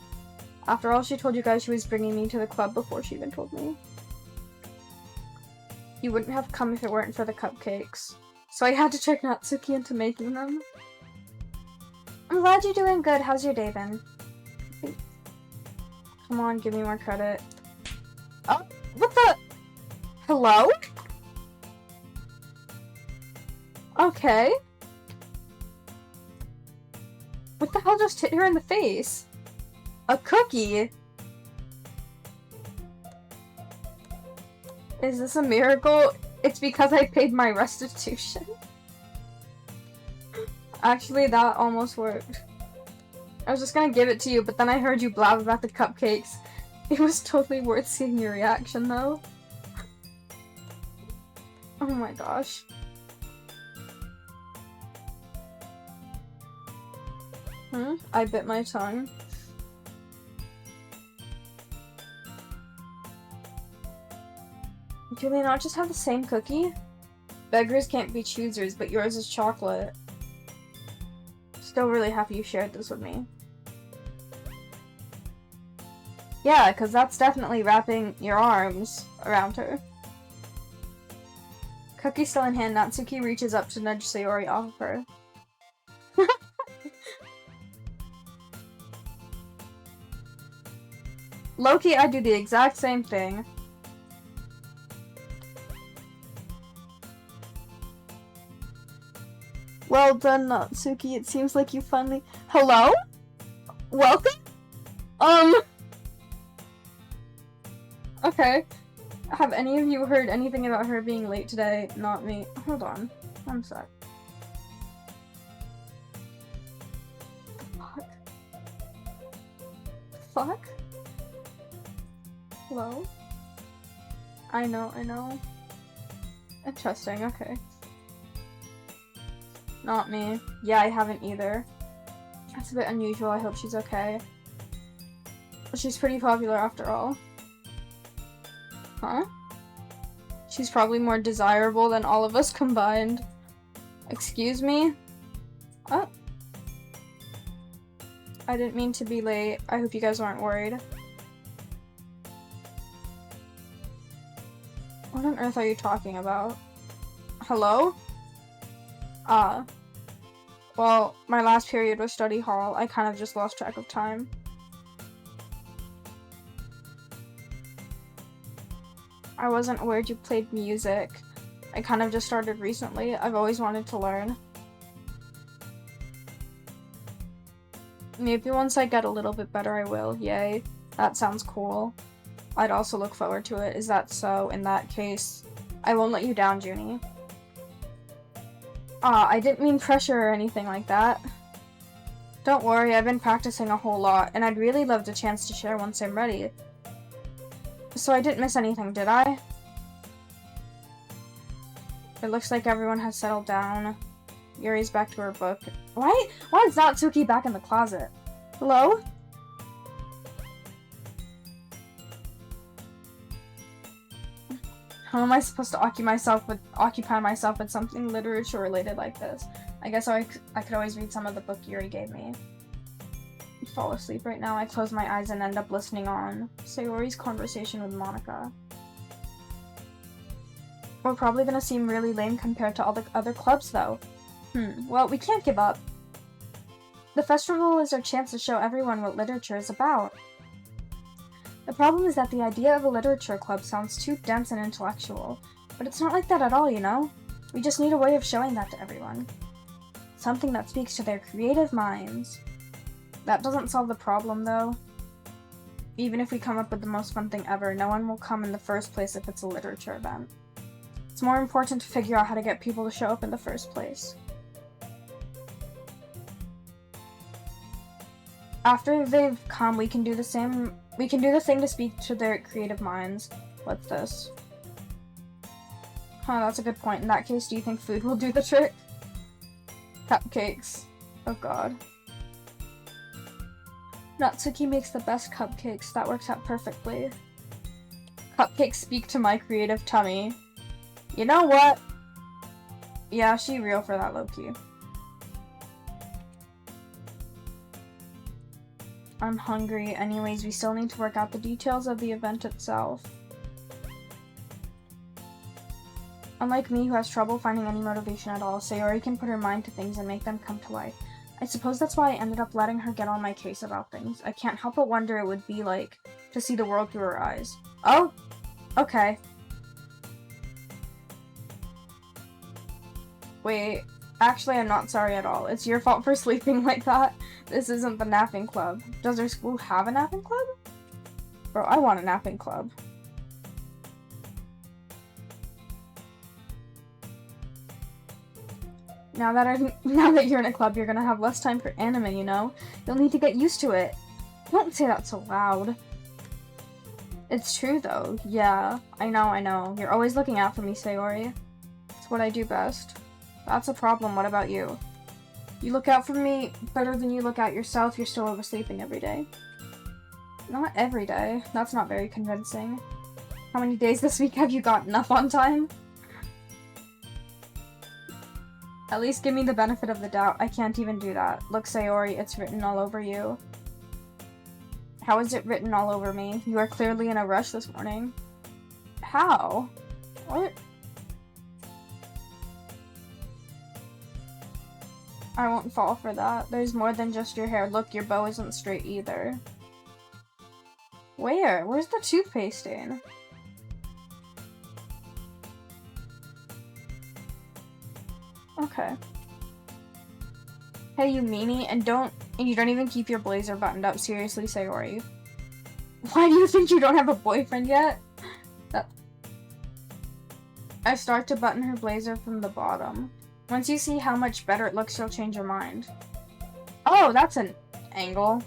After all, she told you guys she was bringing me to the club before she even told me. You wouldn't have come if it weren't for the cupcakes. So I had to trick Natsuki into making them. I'm glad you're doing good. How's your day been? Come on, give me more credit. Oh, what the? Hello? Okay. What the hell just hit her in the face? A cookie? Is this a miracle? It's because I paid my restitution. Actually, that almost worked. I was just gonna give it to you, but then I heard you blab about the cupcakes. It was totally worth seeing your reaction, though. Oh my gosh. I bit my tongue. Do they not just have the same cookie? Beggars can't be choosers, but yours is chocolate. Still really happy you shared this with me. Yeah, because that's definitely wrapping your arms around her. Cookie still in hand, Natsuki reaches up to nudge Sayori off of her. Loki, I do the exact same thing. Well done, Natsuki. It seems like you finally... Hello? Welcome? Okay. Have any of you heard anything about her being late today? Not me. Hold on. One sec. Fuck? Hello? I know. Interesting, okay. Not me. Yeah, I haven't either. That's a bit unusual. I hope she's okay. She's pretty popular after all. Huh? She's probably more desirable than all of us combined. Excuse me? Oh. I didn't mean to be late. I hope you guys aren't worried. What on earth are you talking about? Hello? Well, my last period was study hall. I kind of just lost track of time. I wasn't aware you played music. I kind of just started recently. I've always wanted to learn. Maybe once I get a little bit better I will. Yay. That sounds cool. I'd also look forward to it. Is that so? In that case, I won't let you down, Junie. I didn't mean pressure or anything like that. Don't worry, I've been practicing a whole lot, and I'd really love the chance to share once I'm ready. So I didn't miss anything, did I? It looks like everyone has settled down. Yuri's back to her book. Why is Natsuki back in the closet? Hello? How am I supposed to occupy myself with something literature related like this? I guess I could always read some of the book Yuri gave me. Fall asleep right now. I close my eyes and end up listening on Sayori's conversation with Monica. We're probably gonna seem really lame compared to all the other clubs though. Well, we can't give up. The festival is our chance to show everyone what literature is about. The problem is that the idea of a literature club sounds too dense and intellectual, but it's not like that at all, you know? We just need a way of showing that to everyone. Something that speaks to their creative minds. That doesn't solve the problem, though. Even if we come up with the most fun thing ever, no one will come in the first place if it's a literature event. It's more important to figure out how to get people to show up in the first place. After they've come, we can do the same. We can do the thing to speak to their creative minds. What's this? Huh, that's a good point. In that case, do you think food will do the trick? Cupcakes. Oh god. Natsuki makes the best cupcakes. That works out perfectly. Cupcakes speak to my creative tummy. You know what? Yeah, she real for that, low-key. I'm hungry. Anyways, we still need to work out the details of the event itself. Unlike me, who has trouble finding any motivation at all, Sayori can put her mind to things and make them come to life. I suppose that's why I ended up letting her get on my case about things. I can't help but wonder it would be like to see the world through her eyes. Oh! Okay. Wait, actually I'm not sorry at all. It's your fault for sleeping like that. This isn't the napping club. Does our school have a napping club? Bro, I want a napping club. Now that you're in a club, you're gonna have less time for anime, you know? You'll need to get used to it. Don't say that so loud. It's true though. Yeah, I know. You're always looking out for me, Sayori. It's what I do best. That's a problem. What about you? You look out for me better than you look out yourself. You're still oversleeping every day. Not every day. That's not very convincing. How many days this week have you gotten up on time? At least give me the benefit of the doubt. I can't even do that. Look, Sayori, it's written all over you. How is it written all over me? You are clearly in a rush this morning. How? What? I won't fall for that. There's more than just your hair. Look, your bow isn't straight either. Where? Where's the toothpaste stain? Okay. Hey, you meanie, and you don't even keep your blazer buttoned up. Seriously, Sayori. Why do you think you don't have a boyfriend yet? I start to button her blazer from the bottom. Once you see how much better it looks, you'll change your mind. Oh, that's an angle.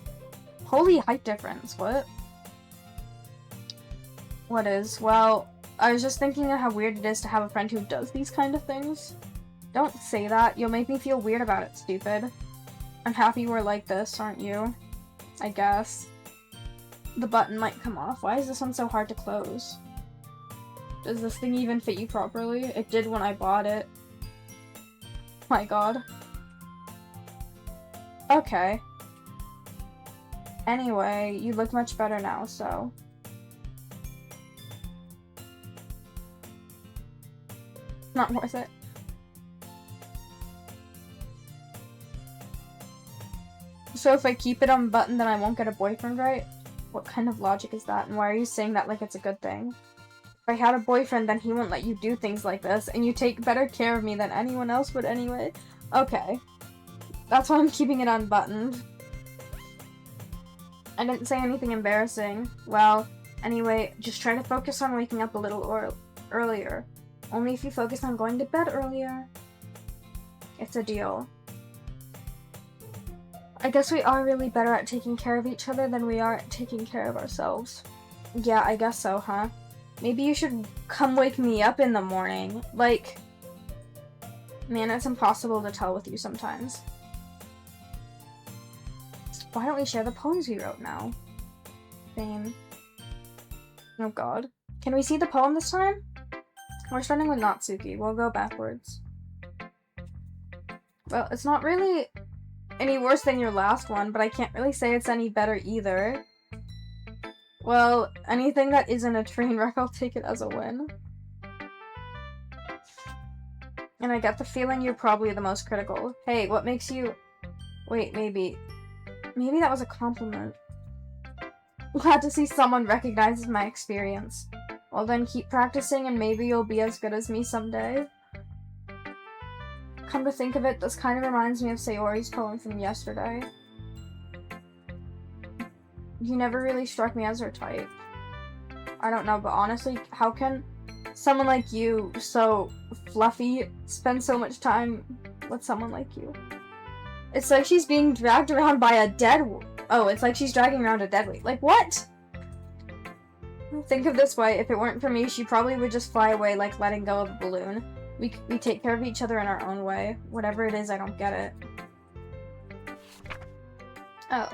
Holy height difference. What? What is? Well, I was just thinking of how weird it is to have a friend who does these kind of things. Don't say that. You'll make me feel weird about it, stupid. I'm happy we're like this, aren't you? I guess. The button might come off. Why is this one so hard to close? Does this thing even fit you properly? It did when I bought it. My god. Okay. Anyway, you look much better now, so. Not worth it. So if I keep it unbuttoned, then I won't get a boyfriend, right? What kind of logic is that? And why are you saying that like it's a good thing? If I had a boyfriend, then he wouldn't let you do things like this, and you take better care of me than anyone else would anyway. Okay. That's why I'm keeping it unbuttoned. I didn't say anything embarrassing. Well, anyway, just try to focus on waking up a little earlier. Only if you focus on going to bed earlier. It's a deal. I guess we are really better at taking care of each other than we are at taking care of ourselves. Yeah, I guess so, huh? Maybe you should come wake me up in the morning. Like, Man, it's impossible to tell with you sometimes. Why don't we share the poems we wrote now? Same. Oh god. Can we see the poem this time? We're starting with Natsuki. We'll go backwards. Well, it's not really any worse than your last one, but I can't really say it's any better either. Well, anything that isn't a train wreck, I'll take it as a win. And I get the feeling you're probably the most critical. Hey, what makes you... Wait, maybe... Maybe that was a compliment. Glad to see someone recognizes my experience. Well then, keep practicing and maybe you'll be as good as me someday. Come to think of it, this kind of reminds me of Sayori's poem from yesterday. You never really struck me as her type. I don't know, but honestly, how can someone like you, so fluffy, spend so much time with someone like you? It's like she's being dragged around by a dead... Oh, it's like she's dragging around a dead weight. Like, what? Think of this way, if it weren't for me, she probably would just fly away like letting go of a balloon. We take care of each other in our own way. Whatever it is, I don't get it. Oh.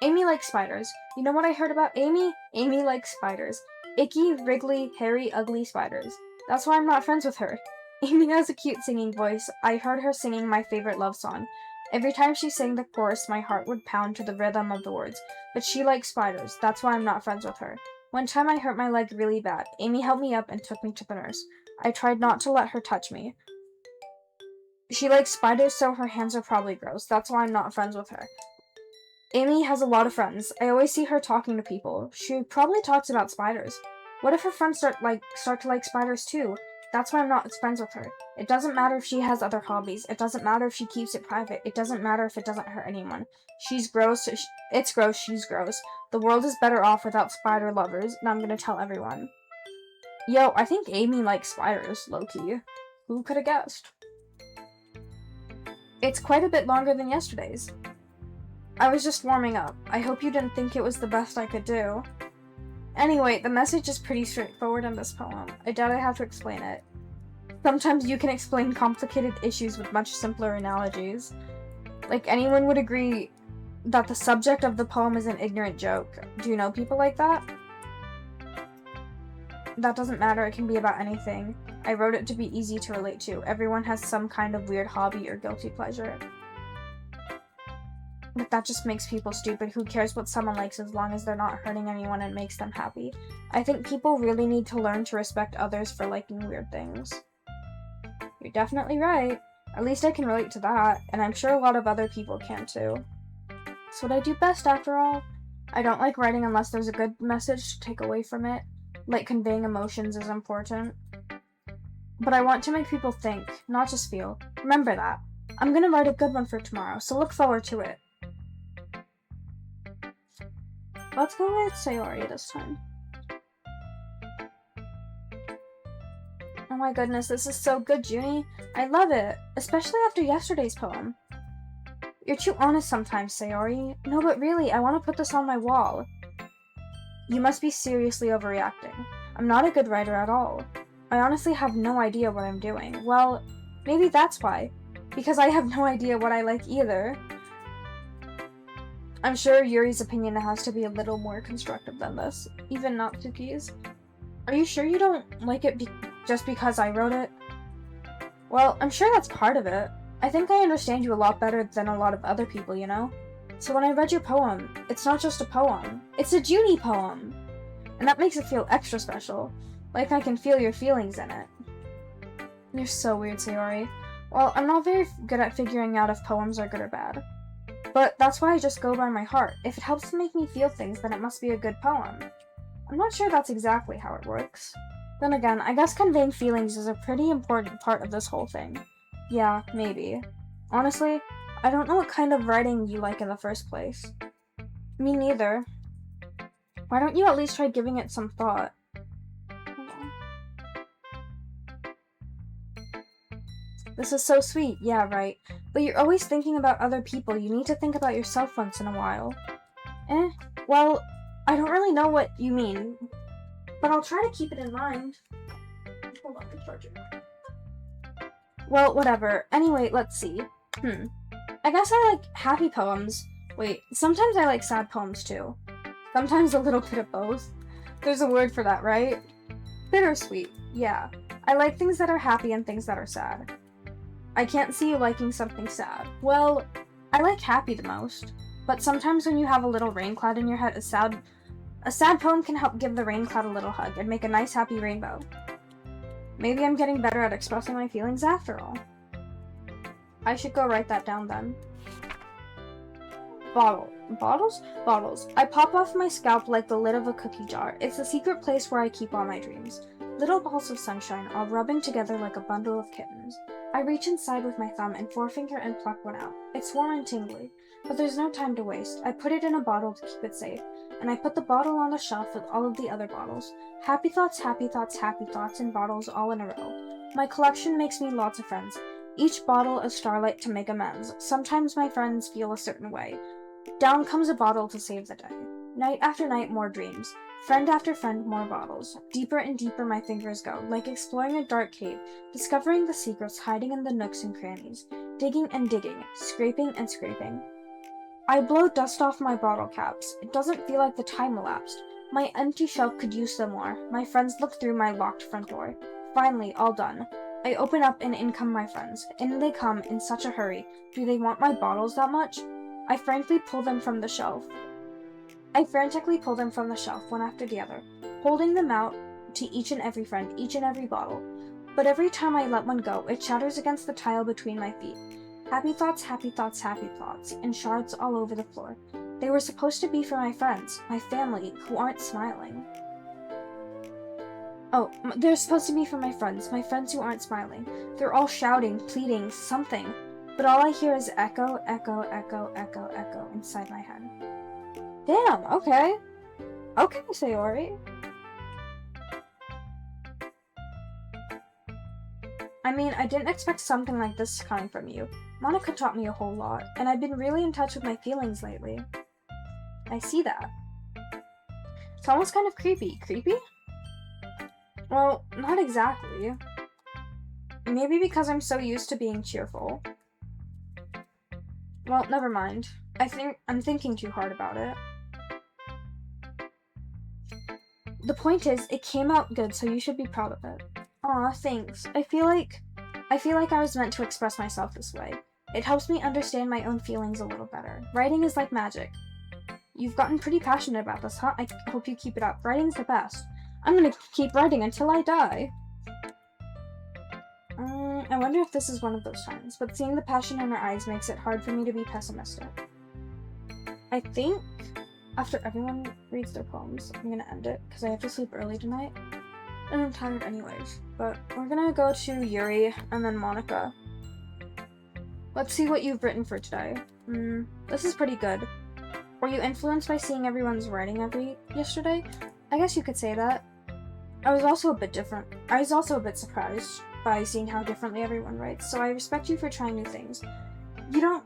Amy likes spiders. You know what I heard about Amy? Amy likes spiders. Icky, wriggly, hairy, ugly spiders. That's why I'm not friends with her. Amy has a cute singing voice. I heard her singing my favorite love song. Every time she sang the chorus, my heart would pound to the rhythm of the words. But she likes spiders. That's why I'm not friends with her. One time I hurt my leg really bad. Amy helped me up and took me to the nurse. I tried not to let her touch me. She likes spiders, so her hands are probably gross. That's why I'm not friends with her. Amy has a lot of friends. I always see her talking to people. She probably talks about spiders. What if her friends start to like spiders too? That's why I'm not friends with her. It doesn't matter if she has other hobbies. It doesn't matter if she keeps it private. It doesn't matter if it doesn't hurt anyone. She's gross. It's gross. She's gross. The world is better off without spider lovers, and I'm gonna tell everyone. Yo, I think Amy likes spiders, low-key. Who could have guessed? It's quite a bit longer than yesterday's. I was just warming up. I hope you didn't think it was the best I could do. Anyway, the message is pretty straightforward in this poem. I doubt I have to explain it. Sometimes you can explain complicated issues with much simpler analogies. Like, anyone would agree that the subject of the poem is an ignorant joke. Do you know people like that? That doesn't matter, it can be about anything. I wrote it to be easy to relate to. Everyone has some kind of weird hobby or guilty pleasure. But that just makes people stupid. Who cares what someone likes as long as they're not hurting anyone and makes them happy? I think people really need to learn to respect others for liking weird things. You're definitely right. At least I can relate to that, and I'm sure a lot of other people can too. It's what I do best after all. I don't like writing unless there's a good message to take away from it. Like, conveying emotions is important. But I want to make people think, not just feel. Remember that. I'm gonna write a good one for tomorrow, so look forward to it. Let's go with Sayori this time. Oh my goodness, this is so good, Junie. I love it, especially after yesterday's poem. You're too honest sometimes, Sayori. No, but really, I want to put this on my wall. You must be seriously overreacting. I'm not a good writer at all. I honestly have no idea what I'm doing. Well, maybe that's why. Because I have no idea what I like either. I'm sure Yuri's opinion has to be a little more constructive than this. Even Natsuki's. Are you sure you don't like it just because I wrote it? Well, I'm sure that's part of it. I think I understand you a lot better than a lot of other people, you know? So when I read your poem, it's not just a poem. It's a Junie poem! And that makes it feel extra special. Like I can feel your feelings in it. You're so weird, Sayori. Well, I'm not very good at figuring out if poems are good or bad. But that's why I just go by my heart. If it helps to make me feel things, then it must be a good poem. I'm not sure that's exactly how it works. Then again, I guess conveying feelings is a pretty important part of this whole thing. Yeah, maybe. Honestly, I don't know what kind of writing you like in the first place. Me neither. Why don't you at least try giving it some thought? This is so sweet, yeah, right. But you're always thinking about other people. You need to think about yourself once in a while. Well, I don't really know what you mean, but I'll try to keep it in mind. Hold on, the charger. Well, whatever. Anyway, let's see. I guess I like happy poems. Wait, sometimes I like sad poems too. Sometimes a little bit of both. There's a word for that, right? Bittersweet. Yeah. I like things that are happy and things that are sad. I can't see you liking something sad. Well, I like happy the most. But sometimes when you have a little rain cloud in your head, a sad poem can help give the rain cloud a little hug and make a nice happy rainbow. Maybe I'm getting better at expressing my feelings after all. I should go write that down then. Bottles? I pop off my scalp like the lid of a cookie jar. It's the secret place where I keep all my dreams. Little balls of sunshine, all rubbing together like a bundle of kittens. I reach inside with my thumb and forefinger and pluck one out. It's warm and tingly, but there's no time to waste. I put it in a bottle to keep it safe, and I put the bottle on the shelf with all of the other bottles. Happy thoughts, in bottles all in a row. My collection makes me lots of friends. Each bottle a starlight to make amends. Sometimes my friends feel a certain way. Down comes a bottle to save the day. Night after night, more dreams. Friend after friend, more bottles. Deeper and deeper my fingers go, like exploring a dark cave, discovering the secrets hiding in the nooks and crannies. Digging and digging, scraping and scraping. I blow dust off my bottle caps. It doesn't feel like the time elapsed. My empty shelf could use some more. My friends look through my locked front door. Finally, all done. I open up and in come my friends. In they come in such a hurry. Do they want my bottles that much? I frantically pull them from the shelf, one after the other, holding them out to each and every friend, each and every bottle. But every time I let one go, it shatters against the tile between my feet. Happy thoughts, in shards all over the floor. They were supposed to be for my friends, my family, who aren't smiling. Oh, they're supposed to be for my friends who aren't smiling. They're all shouting, pleading, something. But all I hear is echo, echo, echo, echo, echo inside my head. Damn, okay. Okay, Sayori. I mean, I didn't expect something like this coming from you. Monica taught me a whole lot, and I've been really in touch with my feelings lately. I see that. It's almost kind of creepy. Creepy? Well, not exactly. Maybe because I'm so used to being cheerful. Well, never mind. I think I'm thinking too hard about it. The point is, it came out good, so you should be proud of it. Aw, thanks. I feel like I was meant to express myself this way. It helps me understand my own feelings a little better. Writing is like magic. You've gotten pretty passionate about this, huh? I hope you keep it up. Writing's the best. I'm gonna keep writing until I die. I wonder if this is one of those times, but seeing the passion in her eyes makes it hard for me to be pessimistic. I think after everyone reads their poems, I'm gonna end it, because I have to sleep early tonight. And I'm tired anyways. But we're gonna go to Yuri and then Monica. Let's see what you've written for today. This is pretty good. Were you influenced by seeing everyone's writing yesterday? I guess you could say that. I was also a bit surprised by seeing how differently everyone writes, so I respect you for trying new things. You don't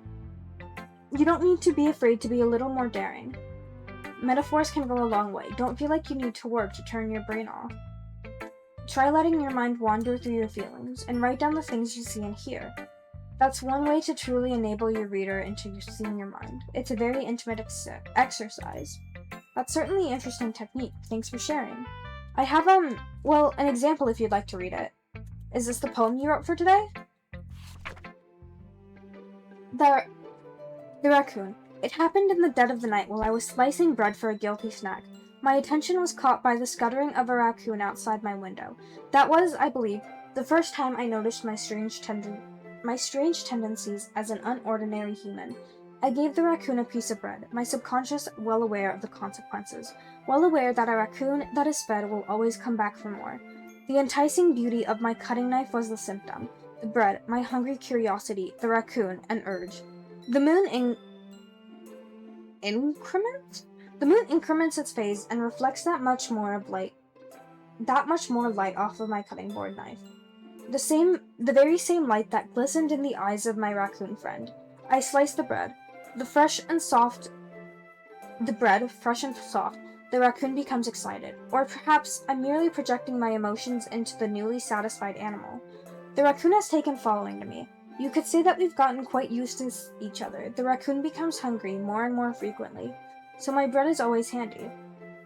need to be afraid to be a little more daring. Metaphors can go a long way. Don't feel like you need to work to turn your brain off. Try letting your mind wander through your feelings, and write down the things you see and hear. That's one way to truly enable your reader into seeing your mind. It's a very intimate exercise. That's certainly an interesting technique. Thanks for sharing. I have, an example if you'd like to read it. Is this the poem you wrote for today? The raccoon. It happened in the dead of the night while I was slicing bread for a guilty snack. My attention was caught by the scuttering of a raccoon outside my window. That was, I believe, the first time I noticed my strange tendencies as an unordinary human. I gave the raccoon a piece of bread, my subconscious well aware of the consequences, well aware that a raccoon that is fed will always come back for more. The enticing beauty of my cutting knife was the symptom. The bread, my hungry curiosity, the raccoon, an urge. The moon increments its phase and reflects that much more light off of my cutting board knife. The very same light that glistened in the eyes of my raccoon friend. I sliced the bread. The bread, fresh and soft, the raccoon becomes excited. Or perhaps I'm merely projecting my emotions into the newly satisfied animal. The raccoon has taken following to me. You could say that we've gotten quite used to each other. The raccoon becomes hungry more and more frequently, so my bread is always handy.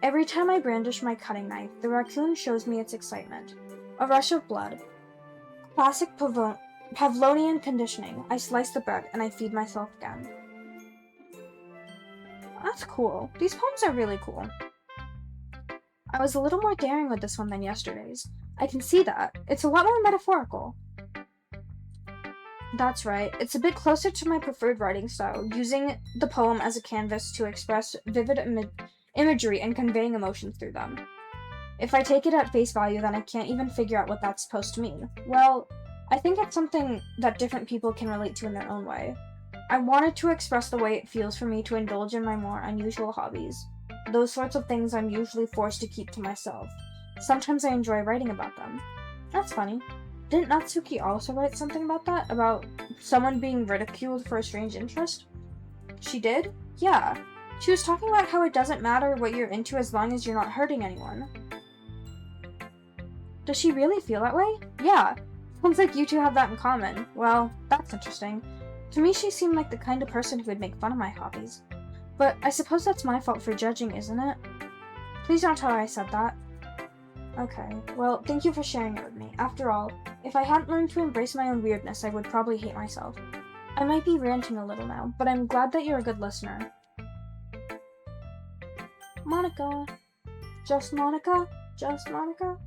Every time I brandish my cutting knife, the raccoon shows me its excitement. A rush of blood. Classic Pavlovian conditioning. I slice the bread and I feed myself again. That's cool. These poems are really cool. I was a little more daring with this one than yesterday's. I can see that. It's a lot more metaphorical. That's right. It's a bit closer to my preferred writing style, using the poem as a canvas to express vivid imagery and conveying emotions through them. If I take it at face value, then I can't even figure out what that's supposed to mean. Well, I think it's something that different people can relate to in their own way. I wanted to express the way it feels for me to indulge in my more unusual hobbies. Those sorts of things I'm usually forced to keep to myself. Sometimes I enjoy writing about them. That's funny. Didn't Natsuki also write something about that? About someone being ridiculed for a strange interest? She did? Yeah. She was talking about how it doesn't matter what you're into as long as you're not hurting anyone. Does she really feel that way? Yeah. Sounds like you two have that in common. Well, that's interesting. To me, she seemed like the kind of person who would make fun of my hobbies. But I suppose that's my fault for judging, isn't it? Please don't tell her I said that. Okay, well, thank you for sharing it with me. After all, if I hadn't learned to embrace my own weirdness, I would probably hate myself. I might be ranting a little now, but I'm glad that you're a good listener. Monica. Just Monica? Just Monica?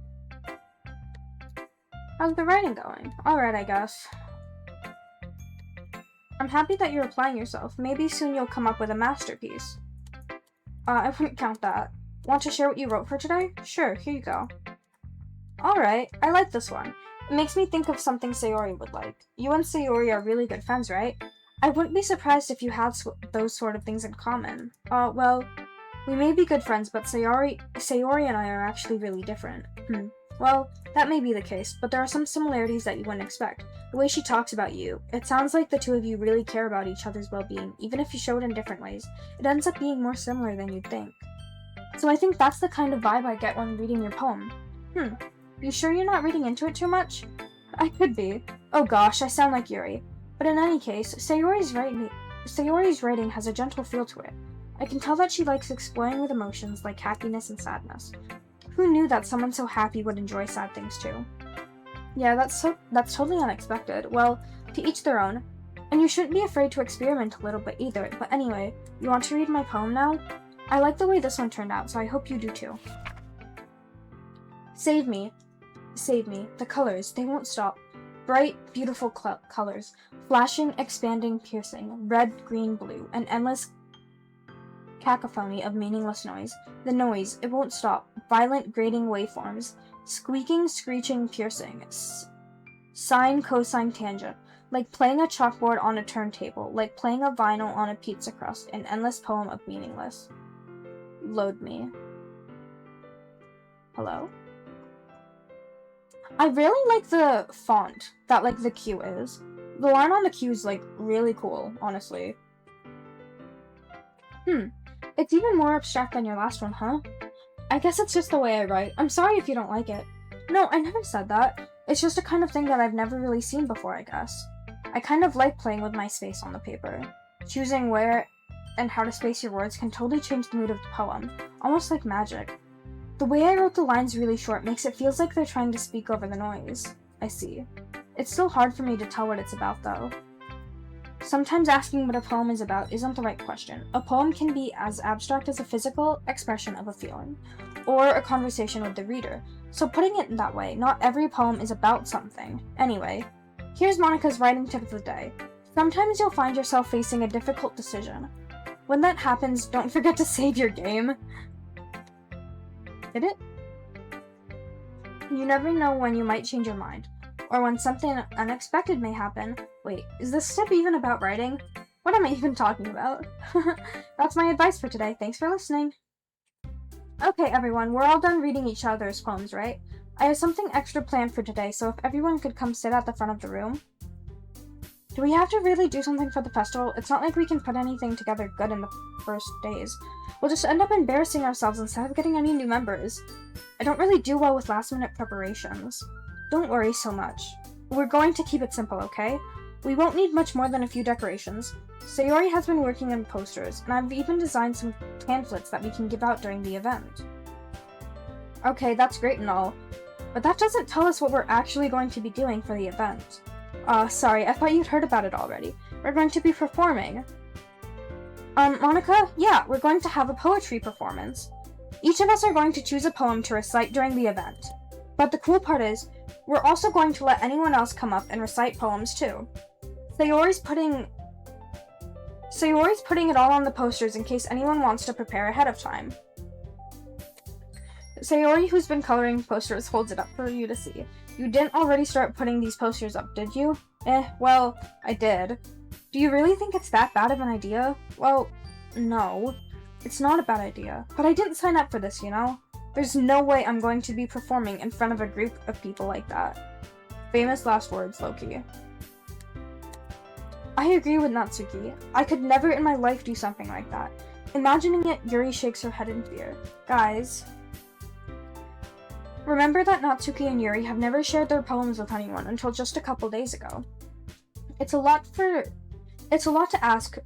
How's the writing going? Alright, I guess. I'm happy that you're applying yourself. Maybe soon you'll come up with a masterpiece. I wouldn't count that. Want to share what you wrote for today? Sure, here you go. Alright, I like this one. It makes me think of something Sayori would like. You and Sayori are really good friends, right? I wouldn't be surprised if you had those sort of things in common. Well, we may be good friends, but Sayori and I are actually really different. Well, that may be the case, but there are some similarities that you wouldn't expect. The way she talks about you, it sounds like the two of you really care about each other's well-being, even if you show it in different ways. It ends up being more similar than you'd think. So I think that's the kind of vibe I get when reading your poem. You sure you're not reading into it too much? I could be. Oh gosh, I sound like Yuri. But in any case, Sayori's writing has a gentle feel to it. I can tell that she likes exploring with emotions like happiness and sadness. Who knew that someone so happy would enjoy sad things too? Yeah, that's totally unexpected. Well, to each their own. And you shouldn't be afraid to experiment a little bit either. But anyway, you want to read my poem now? I like the way this one turned out, so I hope you do too. Save me. Save me. The colors, they won't stop. Bright, beautiful colors. Flashing, expanding, piercing. Red, green, blue. An endless cacophony of meaningless noise. The noise, it won't stop. Violent, grating waveforms. Squeaking, screeching, piercing. Sine, cosine, tangent. Like playing a chalkboard on a turntable. Like playing a vinyl on a pizza crust. An endless poem of meaningless. Load me. Hello? I really like the font that, like, the Q is. The line on the Q is, like, really cool, honestly. It's even more abstract than your last one, huh? I guess it's just the way I write. I'm sorry if you don't like it. No, I never said that. It's just a kind of thing that I've never really seen before, I guess. I kind of like playing with my space on the paper. Choosing where and how to space your words can totally change the mood of the poem, almost like magic. The way I wrote the lines really short makes it feel like they're trying to speak over the noise. I see. It's still hard for me to tell what it's about, though. Sometimes asking what a poem is about isn't the right question. A poem can be as abstract as a physical expression of a feeling, or a conversation with the reader. So putting it in that way, not every poem is about something. Anyway, here's Monica's writing tip of the day. Sometimes you'll find yourself facing a difficult decision. When that happens, don't forget to save your game. Did it? You never know when you might change your mind, or when something unexpected may happen. Wait, is this tip even about writing? What am I even talking about? That's my advice for today. Thanks for listening. Okay, everyone, we're all done reading each other's poems, right? I have something extra planned for today, so if everyone could come sit at the front of the room. Do we have to really do something for the festival? It's not like we can put anything together good in the first days. We'll just end up embarrassing ourselves instead of getting any new members. I don't really do well with last-minute preparations. Don't worry so much. we're going to keep it simple, okay? We won't need much more than a few decorations. Sayori has been working on posters, and I've even designed some pamphlets that we can give out during the event. Okay, that's great and all, but that doesn't tell us what we're actually going to be doing for the event. Sorry, I thought you'd heard about it already. We're going to be performing. Monica? Yeah, we're going to have a poetry performance. Each of us are going to choose a poem to recite during the event. But the cool part is, we're also going to let anyone else come up and recite poems too. Sayori's putting it all on the posters in case anyone wants to prepare ahead of time. Sayori, who's been coloring posters, holds it up for you to see. You didn't already start putting these posters up, did you? Well, I did. Do you really think it's that bad of an idea? Well, no. It's not a bad idea. But I didn't sign up for this, you know? There's no way I'm going to be performing in front of a group of people like that. Famous last words, Loki. I agree with Natsuki. I could never in my life do something like that. Imagining it, Yuri shakes her head in fear. Guys, remember that Natsuki and Yuri have never shared their poems with anyone until just a couple days ago. It's a lot to ask.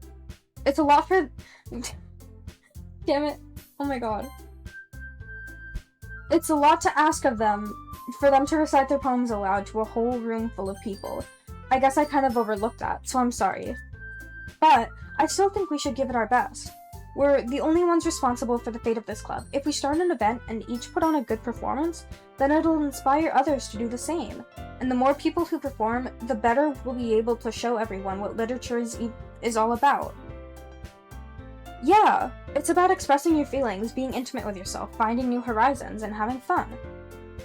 Damn it. Oh my god. It's a lot to ask of them, for them to recite their poems aloud to a whole room full of people. I guess I kind of overlooked that, so I'm sorry. But I still think we should give it our best. We're the only ones responsible for the fate of this club. If we start an event and each put on a good performance, then it'll inspire others to do the same. And the more people who perform, the better we'll be able to show everyone what literature is all about. Yeah, it's about expressing your feelings, being intimate with yourself, finding new horizons, and having fun.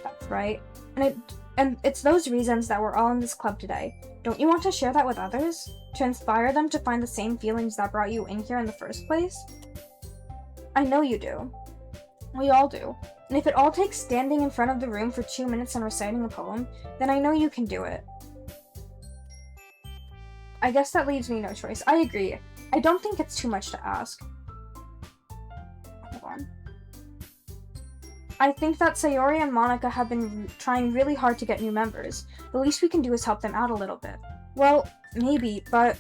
That's right. And it's those reasons that we're all in this club today. Don't you want to share that with others? To inspire them to find the same feelings that brought you in here in the first place? I know you do. We all do. And if it all takes standing in front of the room for 2 minutes and reciting a poem, then I know you can do it. I guess that leaves me no choice. I agree. I don't think it's too much to ask. Hold on. I think that Sayori and Monica have been trying really hard to get new members. The least we can do is help them out a little bit. Well, maybe, but...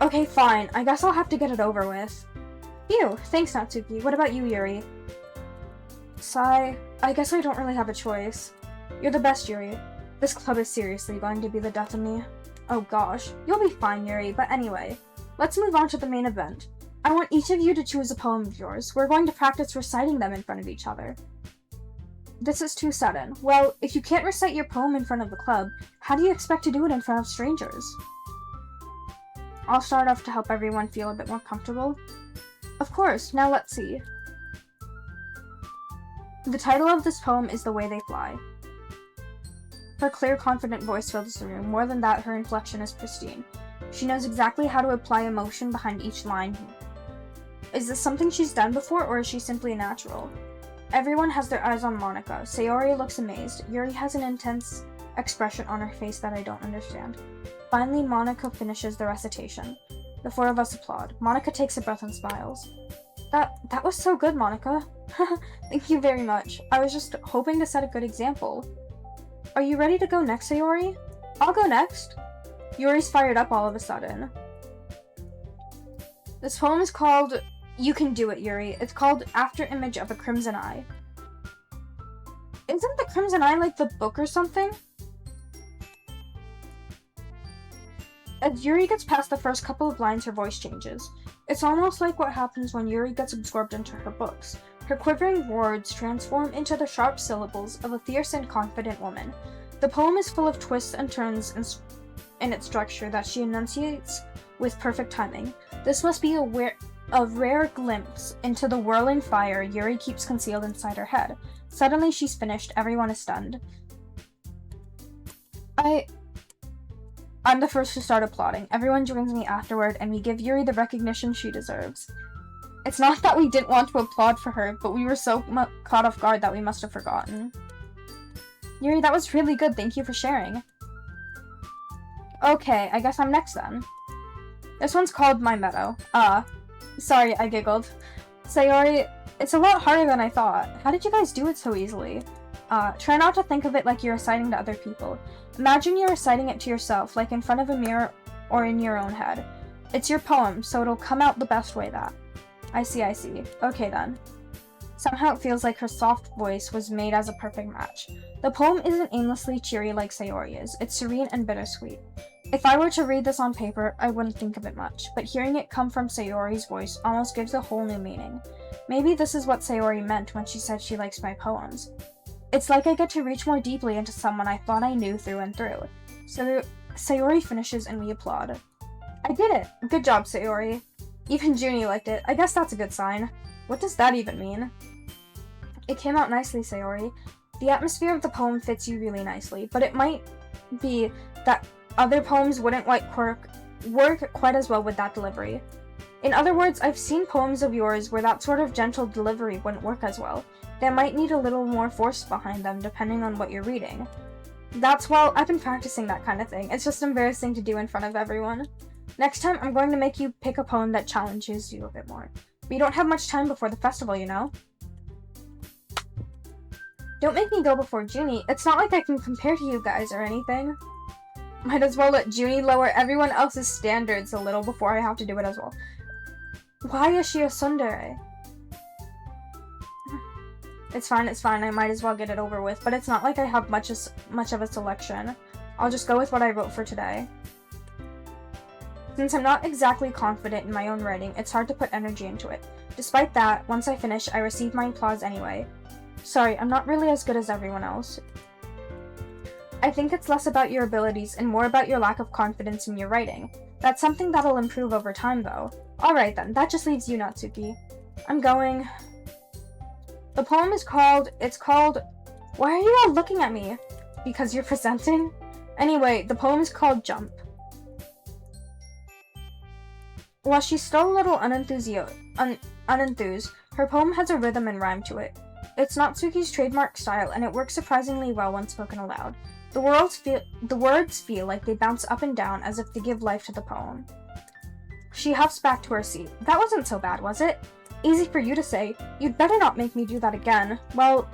okay, fine. I guess I'll have to get it over with. Phew, thanks, Natsuki. What about you, Yuri? Sigh. I guess I don't really have a choice. You're the best, Yuri. This club is seriously going to be the death of me. Oh gosh. You'll be fine, Yuri, but anyway. Let's move on to the main event. I want each of you to choose a poem of yours. We're going to practice reciting them in front of each other. This is too sudden. Well, if you can't recite your poem in front of the club, how do you expect to do it in front of strangers? I'll start off to help everyone feel a bit more comfortable. Of course, now let's see. The title of this poem is The Way They Fly. Her clear, confident voice fills the room. More than that, her inflection is pristine. She knows exactly how to apply emotion behind each line. Is this something she's done before, or is she simply natural? Everyone has their eyes on Monica. Sayori looks amazed. Yuri has an intense expression on her face that I don't understand. Finally, Monica finishes the recitation. The four of us applaud. Monica takes a breath and smiles. That was so good, Monica. Thank you very much. I was just hoping to set a good example. Are you ready to go next, Sayori? I'll go next. Yuri's fired up all of a sudden. This poem is called You Can Do It, Yuri. It's called After Image of a Crimson Eye. Isn't the Crimson Eye like the book or something? As Yuri gets past the first couple of lines, her voice changes. It's almost like what happens when Yuri gets absorbed into her books. Her quivering words transform into the sharp syllables of a fierce and confident woman. The poem is full of twists and turns in its structure that she enunciates with perfect timing. This must be a rare glimpse into the whirling fire Yuri keeps concealed inside her head. Suddenly she's finished. Everyone is stunned. I'm the first to start applauding. Everyone joins me afterward, and we give Yuri the recognition she deserves. It's not that we didn't want to applaud for her, but we were so caught off guard that we must have forgotten. Yuri, that was really good. Thank you for sharing. Okay, I guess I'm next then. This one's called My Meadow. Sorry, I giggled. Sayori, it's a lot harder than I thought. How did you guys do it so easily? Try not to think of it like you're reciting to other people. Imagine you're reciting it to yourself, like in front of a mirror or in your own head. It's your poem, so it'll come out the best way that. I see. Okay then. Somehow it feels like her soft voice was made as a perfect match. The poem isn't aimlessly cheery like Sayori is. It's serene and bittersweet. If I were to read this on paper, I wouldn't think of it much, but hearing it come from Sayori's voice almost gives a whole new meaning. Maybe this is what Sayori meant when she said she likes my poems. It's like I get to reach more deeply into someone I thought I knew through and through. So Sayori finishes and we applaud. I did it! Good job, Sayori. Even Junie liked it. I guess that's a good sign. What does that even mean? It came out nicely, Sayori. The atmosphere of the poem fits you really nicely, but it might be that other poems wouldn't work quite as well with that delivery. In other words, I've seen poems of yours where that sort of gentle delivery wouldn't work as well. They might need a little more force behind them depending on what you're reading. Well, I've been practicing that kind of thing. It's just embarrassing to do in front of everyone. Next time, I'm going to make you pick a poem that challenges you a bit more. We don't have much time before the festival, you know? Don't make me go before Junie. It's not like I can compare to you guys or anything. Might as well let Junie lower everyone else's standards a little before I have to do it as well. Why is she a tsundere? It's fine, I might as well get it over with, but it's not like I have much of a selection. I'll just go with what I wrote for today. Since I'm not exactly confident in my own writing, it's hard to put energy into it. Despite that, once I finish, I receive my applause anyway. Sorry, I'm not really as good as everyone else. I think it's less about your abilities and more about your lack of confidence in your writing. That's something that'll improve over time, though. Alright then, that just leaves you, Natsuki. I'm going. The poem is called. Why are you all looking at me? Because you're presenting? Anyway, the poem is called Jump. While she's still a little unenthused, her poem has a rhythm and rhyme to it. It's Natsuki's trademark style, and it works surprisingly well when spoken aloud. The words feel like they bounce up and down as if they give life to the poem. She huffs back to her seat. That wasn't so bad, was it? Easy for you to say. You'd better not make me do that again. Well,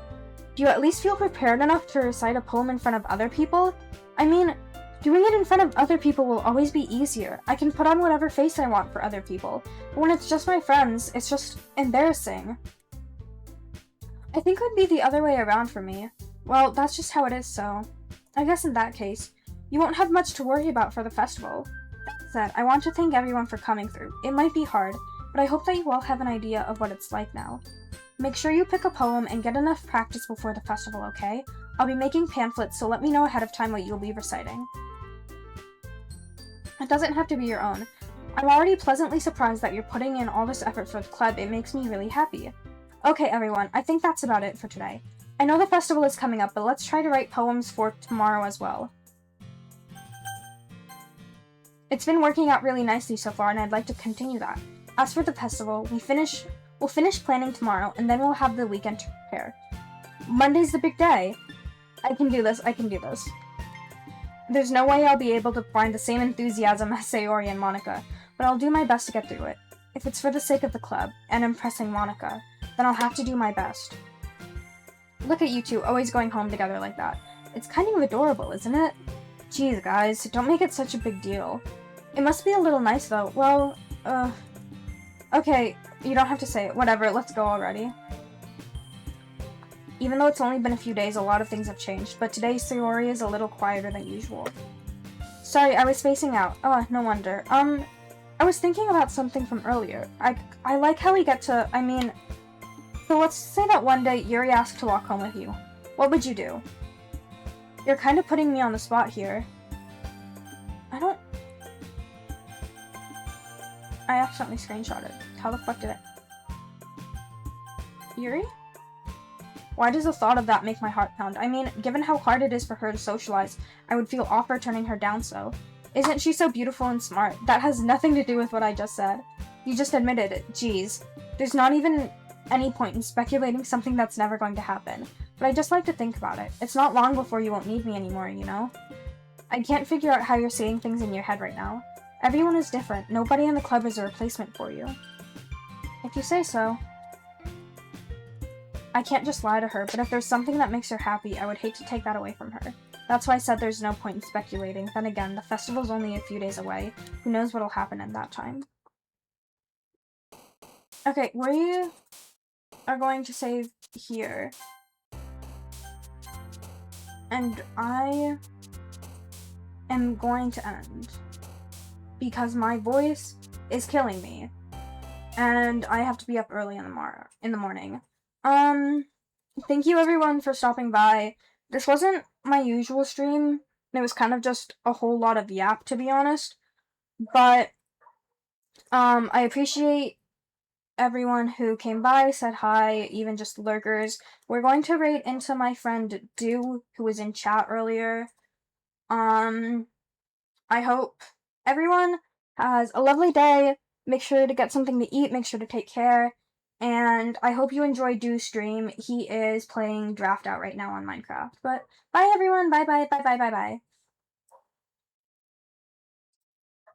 do you at least feel prepared enough to recite a poem in front of other people? I mean, doing it in front of other people will always be easier. I can put on whatever face I want for other people. But when it's just my friends, it's just embarrassing. I think it would be the other way around for me. Well, that's just how it is, so I guess in that case, you won't have much to worry about for the festival. That said, I want to thank everyone for coming through. It might be hard, but I hope that you all have an idea of what it's like now. Make sure you pick a poem and get enough practice before the festival, okay? I'll be making pamphlets, so let me know ahead of time what you'll be reciting. It doesn't have to be your own. I'm already pleasantly surprised that you're putting in all this effort for the club. It makes me really happy. Okay, everyone, I think that's about it for today. I know the festival is coming up, but let's try to write poems for tomorrow as well. It's been working out really nicely so far, and I'd like to continue that. As for the festival, we'll finish planning tomorrow, and then we'll have the weekend to prepare. Monday's the big day. I can do this. There's no way I'll be able to find the same enthusiasm as Sayori and Monica, but I'll do my best to get through it. If it's for the sake of the club, and impressing Monica, then I'll have to do my best. Look at you two, always going home together like that. It's kind of adorable, isn't it? Jeez, guys, don't make it such a big deal. It must be a little nice, though. Well, okay, you don't have to say it. Whatever, let's go already. Even though it's only been a few days, a lot of things have changed, but today Sayori is a little quieter than usual. Sorry, I was spacing out. Oh, no wonder. I was thinking about something from earlier. I like how we get to, so let's say that one day Yuri asked to walk home with you. What would you do? You're kind of putting me on the spot here. I accidentally screenshotted. How the fuck did I? Yuri? Why does the thought of that make my heart pound? I mean, given how hard it is for her to socialize, I would feel awkward turning her down so. Isn't she so beautiful and smart? That has nothing to do with what I just said. You just admitted it. Jeez. There's not even any point in speculating something that's never going to happen. But I just like to think about it. It's not long before you won't need me anymore, you know? I can't figure out how you're saying things in your head right now. Everyone is different. Nobody in the club is a replacement for you. If you say so. I can't just lie to her, but if there's something that makes her happy, I would hate to take that away from her. That's why I said there's no point in speculating. Then again, the festival's only a few days away. Who knows what'll happen in that time. Okay, we are going to save here. And I am going to end. Because my voice is killing me. And I have to be up early in the morning. Thank you everyone for stopping by. This wasn't my usual stream. It was kind of just a whole lot of yap, to be honest. But, I appreciate everyone who came by, said hi, even just lurkers. We're going to raid into my friend Do, who was in chat earlier. I hope everyone has a lovely day. Make sure to get something to eat, make sure to take care. And I hope you enjoy Dew's stream. He is playing Draft Out right now on Minecraft. But bye everyone, bye bye, bye bye, bye bye.